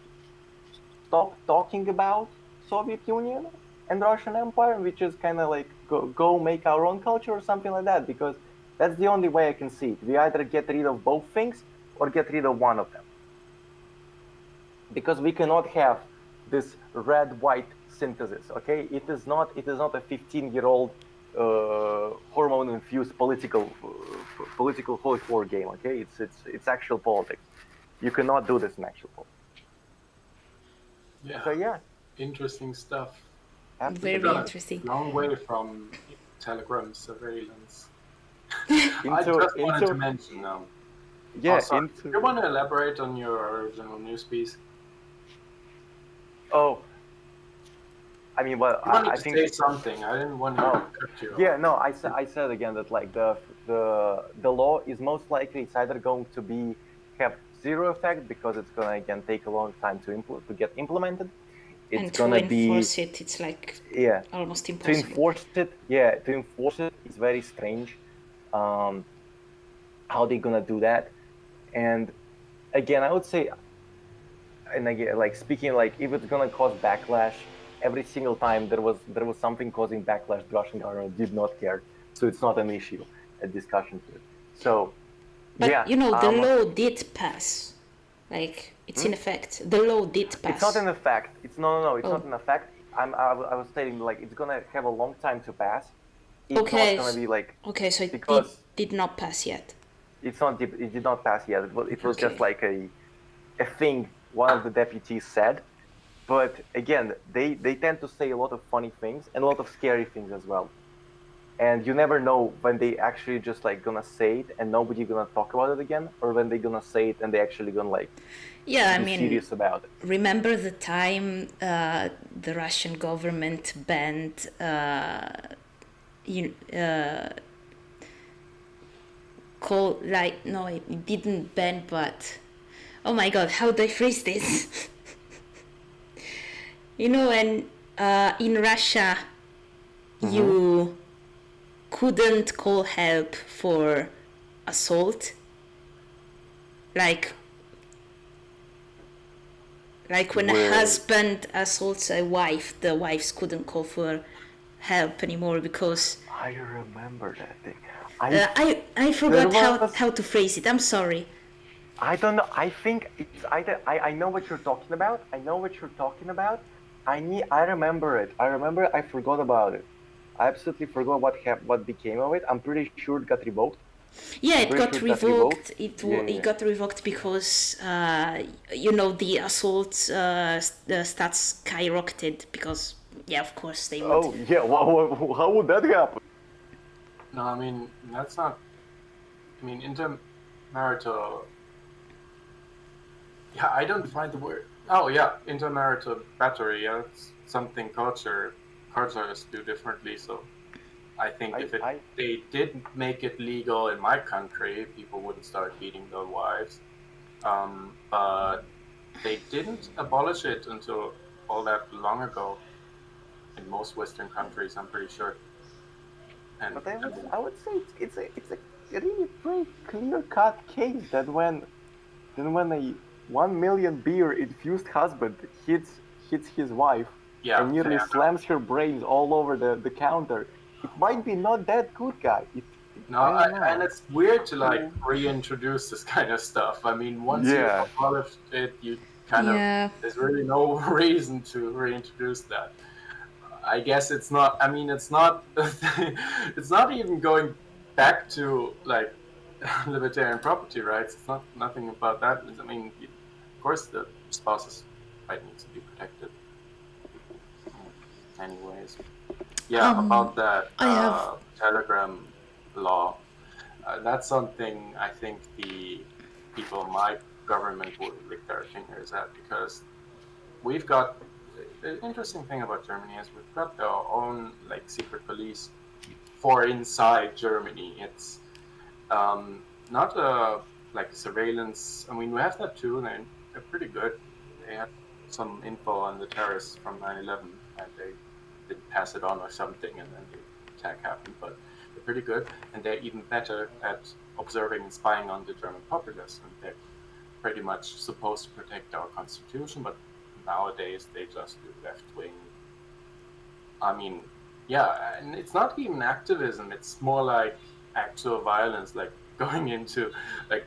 B: stop talking about Soviet Union and Russian Empire, and we just kind of like go make our own culture or something like that, because that's the only way I can see it. We either get rid of both things or get rid of one of them. Because we cannot have this red-white synthesis, okay? It is not a 15-year-old hormone-infused political Holy War game, okay? It's actual politics. You cannot do this in actual politics.
C: Yeah.
B: So yeah.
C: Interesting stuff.
A: Absolutely. Very interesting.
C: Long way from Telegram surveillance. I just wanted to mention now.
B: Yeah.
C: Do you want to elaborate on your original news piece?
B: Oh. I mean, well, I think
C: say something. I didn't want to cut you off.
B: Yeah, no, I said again that like the law is most likely it's either going to have zero effect, because it's gonna again take a long time to get implemented. It's
A: and
B: gonna
A: to enforce it, it's like almost impossible.
B: To enforce it is very strange. How they gonna do that? And again, I would say, and again, like speaking, like if it's gonna cause backlash, every single time there was something causing backlash, the Russian government did not care, so it's not an issue, a discussion to it. So,
A: but
B: yeah,
A: the law did pass, like it's in effect. The law did pass.
B: It's not in effect. It's not in effect. I was stating like it's gonna have a long time to pass. It's not gonna be like
A: so it did not pass yet.
B: It did not pass yet. It was just like a thing one of the deputies said. But again, they tend to say a lot of funny things and a lot of scary things as well. And you never know when they actually just like gonna say it and nobody gonna talk about it again, or when they gonna say it and they actually gonna like be serious about it.
A: Remember the time the Russian government banned it didn't ban, but oh my god, how do I phrase this? And in Russia, you couldn't call help for assault. Like when a husband assaults a wife, the wives couldn't call for help anymore because...
B: I remember that thing.
A: I forgot how to phrase it. I'm sorry.
B: I don't know. I think it's either... I know what you're talking about. I remember it. I forgot about it. I absolutely forgot what became of it. I'm pretty sure it got revoked.
A: Yeah, it
B: Pretty
A: got
B: sure it got
A: revoked.
B: revoked.
A: It got revoked because the assault stats skyrocketed because of course they would.
B: Oh yeah, how would that happen?
C: No, I mean that's not. I mean intermarital. Yeah, I don't find the word. Oh yeah, intermarital battery. Yeah, it's something cultures do differently. So I think if they did make it legal in my country, people wouldn't start beating their wives. But they didn't abolish it until all that long ago in most Western countries, I'm pretty sure. And
B: But I would say it's a really pretty clear-cut case that when a 1 million beer infused husband hits his wife and nearly slams her brains all over the counter, it might be not that good guy.
C: And it's weird to like reintroduce this kind of stuff. I mean, once you abolish it, you kind of there's really no reason to reintroduce that. I guess it's not. I mean, it's not. It's not even going back to like libertarian property rights. It's not nothing about that. I mean, of course, the spouse's right needs to be protected. Anyways, about that Telegram law. That's something I think the people in my government would lick their fingers at, because we've got the interesting thing about Germany is we've got our own like secret police for inside Germany. It's not a like surveillance. I mean, we have that too, and they're pretty good. They had some info on the terrorists from 9/11, and they didn't pass it on or something, and then the attack happened. But they're pretty good, and they're even better at observing and spying on the German populace, and they're pretty much supposed to protect our constitution, but nowadays they just do left-wing. I mean, and it's not even activism, it's more like actual violence, like going into like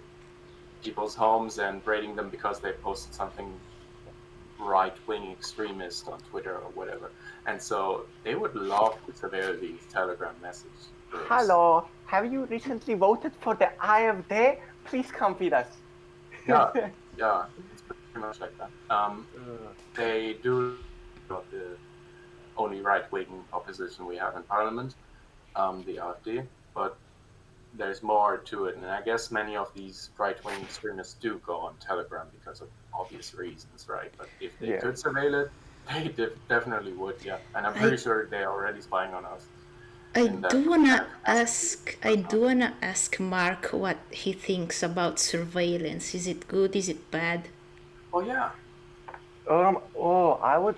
C: people's homes and raiding them because they posted something right-wing extremist on Twitter or whatever. And so they would love to surveil these Telegram messages.
B: Hello, have you recently voted for the AfD? Please come with us.
C: Yeah, it's pretty much like that. They do the only right-wing opposition we have in parliament, the AfD, but there's more to it, and I guess many of these right-wing extremists do go on Telegram because of obvious reasons, right? But if they could surveil it, they definitely would, and I'm pretty sure they're already spying on us.
A: I do wanna ask Mark what he thinks about surveillance. Is it good? Is it bad?
C: Oh yeah.
B: I would.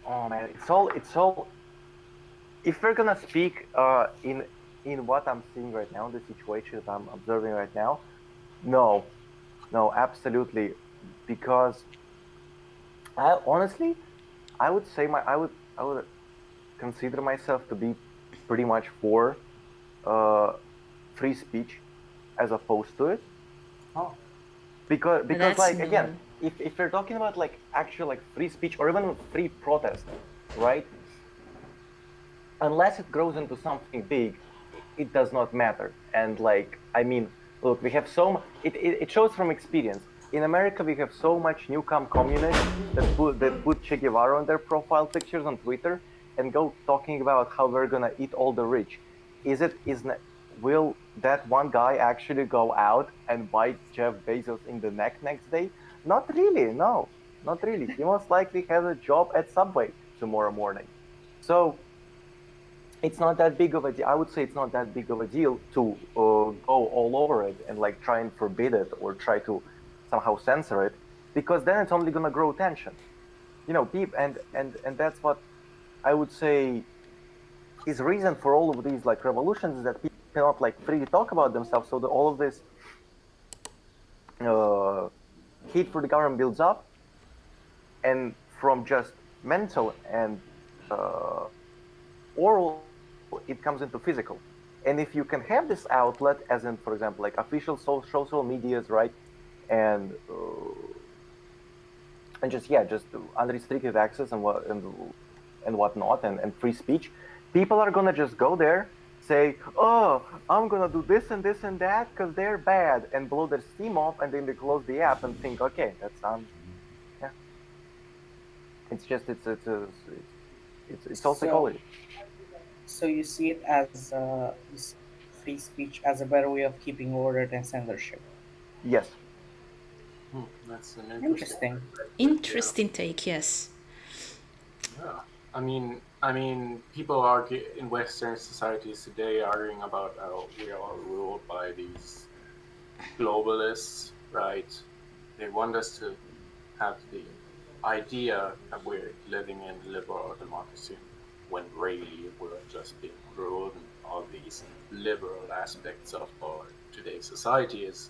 B: Oh man, it's all. If we're gonna speak in what I'm seeing right now, the situation that I'm observing right now, no, absolutely, because I would say I would consider myself to be pretty much for free speech as opposed to it.
C: Oh.
B: Because like again, if we're talking about like actual like free speech or even free protest, right? Unless it grows into something big, it does not matter. And like, I mean, look, we have it shows from experience. In America, we have so much newcome communists that put Che Guevara on their profile pictures on Twitter and go talking about how we're gonna eat all the rich. Will that one guy actually go out and bite Jeff Bezos in the neck next day? Not really, no, not really. He most likely has a job at Subway tomorrow morning. So it's not that big of a deal. I would say it's not that big of a deal to go all over it and like try and forbid it or try to somehow censor it, because then it's only gonna grow tension. You know, and that's what I would say is reason for all of these like revolutions, is that people cannot like freely talk about themselves. So that all of this hate for the government builds up, and from just mental and oral, it comes into physical. And if you can have this outlet, as in, for example, like official social medias, right, and just unrestricted access and whatnot, and free speech, people are gonna just go there say, oh, I'm gonna do this and this and that because they're bad, and blow their steam off, and then they close the app and think, okay, that's yeah. It's just it's all psychology.
D: So you see it as free speech as a better way of keeping order than censorship.
B: Yes.
C: That's an
D: Interesting.
A: Interesting take, yes.
C: Yeah. I mean, people argue in Western societies today, arguing about how we are all ruled by these globalists, right? They want us to have the idea that we're living in a liberal democracy, when really we're just being ruled, and all these liberal aspects of our today's society is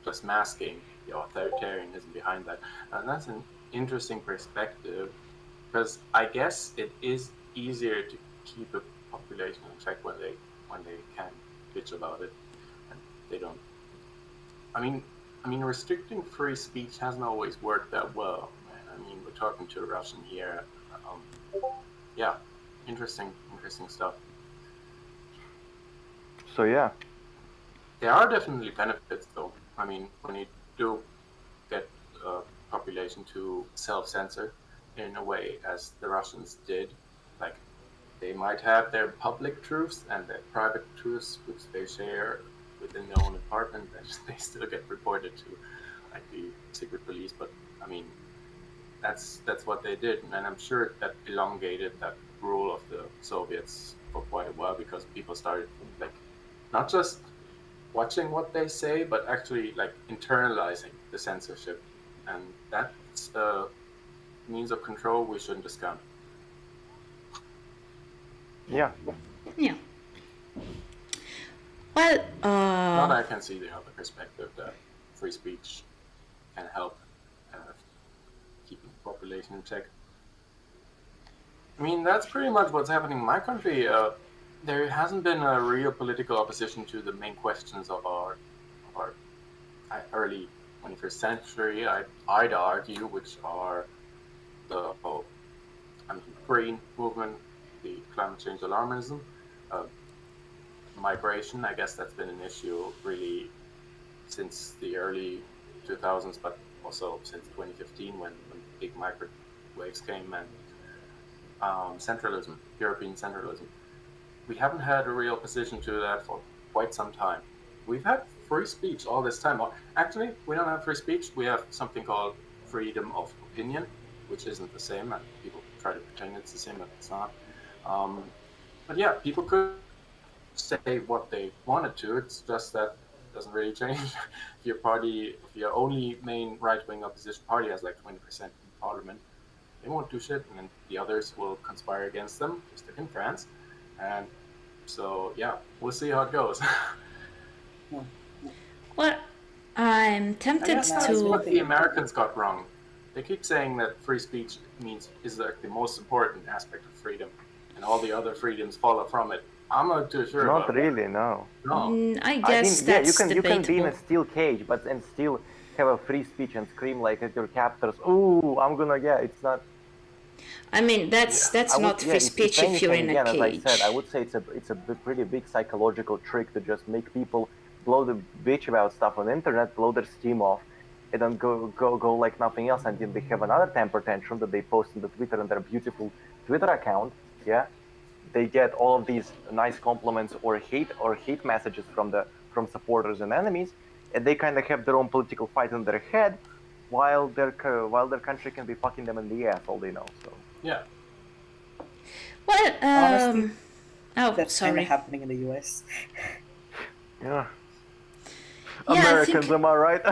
C: just masking the authoritarianism behind that. And that's an interesting perspective, because I guess it is easier to keep a population in check when they can bitch about it, and they don't. I mean, restricting free speech hasn't always worked that well. I mean, we're talking to a Russian here. Yeah, interesting stuff.
B: So yeah.
C: There are definitely benefits, though. I mean, when you do get a population to self-censor in a way as the Russians did, like they might have their public truths and their private truths, which they share within their own apartment, and they still get reported to like the secret police. But I mean, that's what they did, and I'm sure that elongated that rule of the Soviets for quite a while, because people started like not just watching what they say, but actually like internalizing the censorship, and that's a means of control we shouldn't discount.
B: Yeah.
A: Yeah. Well,
C: Not I can see the other perspective that free speech can help keeping the population in check. I mean, that's pretty much what's happening in my country. There hasn't been a real political opposition to the main questions of our early 21st century, I'd argue, which are the green movement, the climate change alarmism, migration. I guess that's been an issue really since the early 2000s, but also since 2015 when big migrant waves came, and centralism, European centralism. We haven't had a real opposition to that for quite some time. We've had free speech all this time. Actually, we don't have free speech. We have something called freedom of opinion, which isn't the same, and people try to pretend it's the same, but it's not. But yeah, people could say what they wanted to. It's just that it doesn't really change. If your only main right-wing opposition party has like 20% in parliament, they won't do shit, and then the others will conspire against them, just like in France. And so, yeah, we'll see how it goes.
A: well, I'm tempted
C: That's what the Americans got wrong. They keep saying that free speech is like the most important aspect of freedom, and all the other freedoms follow from it. I'm not too sure.
B: Not really, no.
A: I guess that's
B: you can be in a
A: debatable.
B: steel cage, and still have a free speech and scream like at your captors. Ooh, I'm gonna. Yeah, it's not.
A: I mean, that's not free speech if you're in a cage.
B: As I said, I would say it's a pretty big psychological trick to just make people blow the bitch about stuff on the internet, blow their steam off, and then go like nothing else, and then they have another temper tantrum that they post on the Twitter on their beautiful Twitter account. Yeah, they get all of these nice compliments or hate messages from supporters and enemies, and they kind of have their own political fight in their head, while their country can be fucking them in the ass all they know. So.
C: Yeah.
A: Well,
D: Honestly, that's kind
A: sorry.
D: of happening in the US.
B: Yeah.
A: Yeah,
B: Americans, am I right?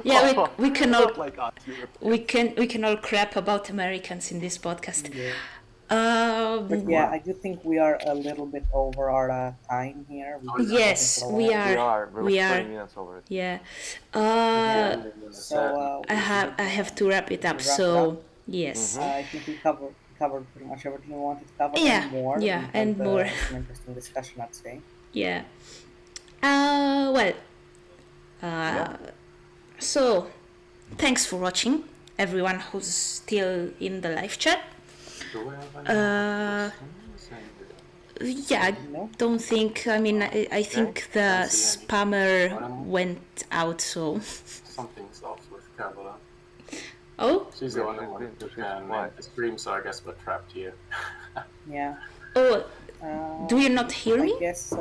A: Yeah, we can all
B: like us,
A: we can all crap about Americans in this podcast.
D: Yeah. But yeah, I do think we are a little bit over our time here.
A: Yes, we are.
B: We're 20 minutes over it.
A: Yeah.
D: So
A: I have to wrap it up. So yes.
D: I think we covered pretty much everything we wanted to cover.
A: Yeah,
D: and more.
A: yeah,
D: We
A: and
D: had,
A: more.
D: Some interesting discussion, I'd say.
A: Yeah. Well. So, thanks for watching, everyone who's still in the live chat.
C: Do we have any questions?
A: Yeah, I
D: No?
A: don't think. I mean, I think the
C: Don't see any.
A: spammer went out. So,
C: Something's off with Cavolo.
A: oh,
C: She's
B: Yeah,
C: the only
B: she's
C: one
B: been-
C: who
B: she's
C: can
B: quiet.
C: make the stream, so I guess we're trapped here.
D: Yeah.
A: oh, do you
D: Uh,
A: not hear
D: I
A: me?
D: guess.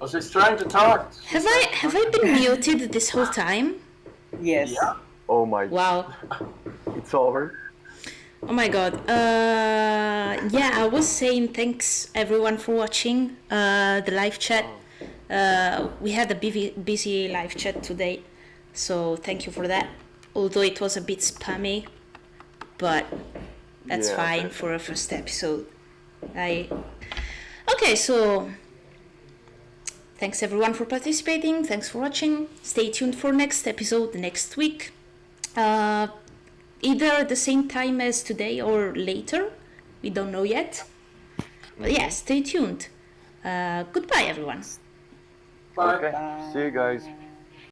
C: Oh, she's trying to talk.
A: Have I been muted this whole time?
D: Yes.
C: Yeah.
B: Oh my,
A: Wow.
B: it's over.
A: Oh my god. Yeah, I was saying thanks everyone for watching the live chat. We had a busy live chat today, so thank you for that. Although it was a bit spammy, but that's
B: Yeah,
A: fine
B: but-
A: for a first episode. Okay, so thanks everyone for participating. Thanks for watching. Stay tuned for next episode next week. Either at the same time as today or later. We don't know yet. But yeah, stay tuned. Goodbye, everyone.
C: Bye.
B: Okay, see you guys.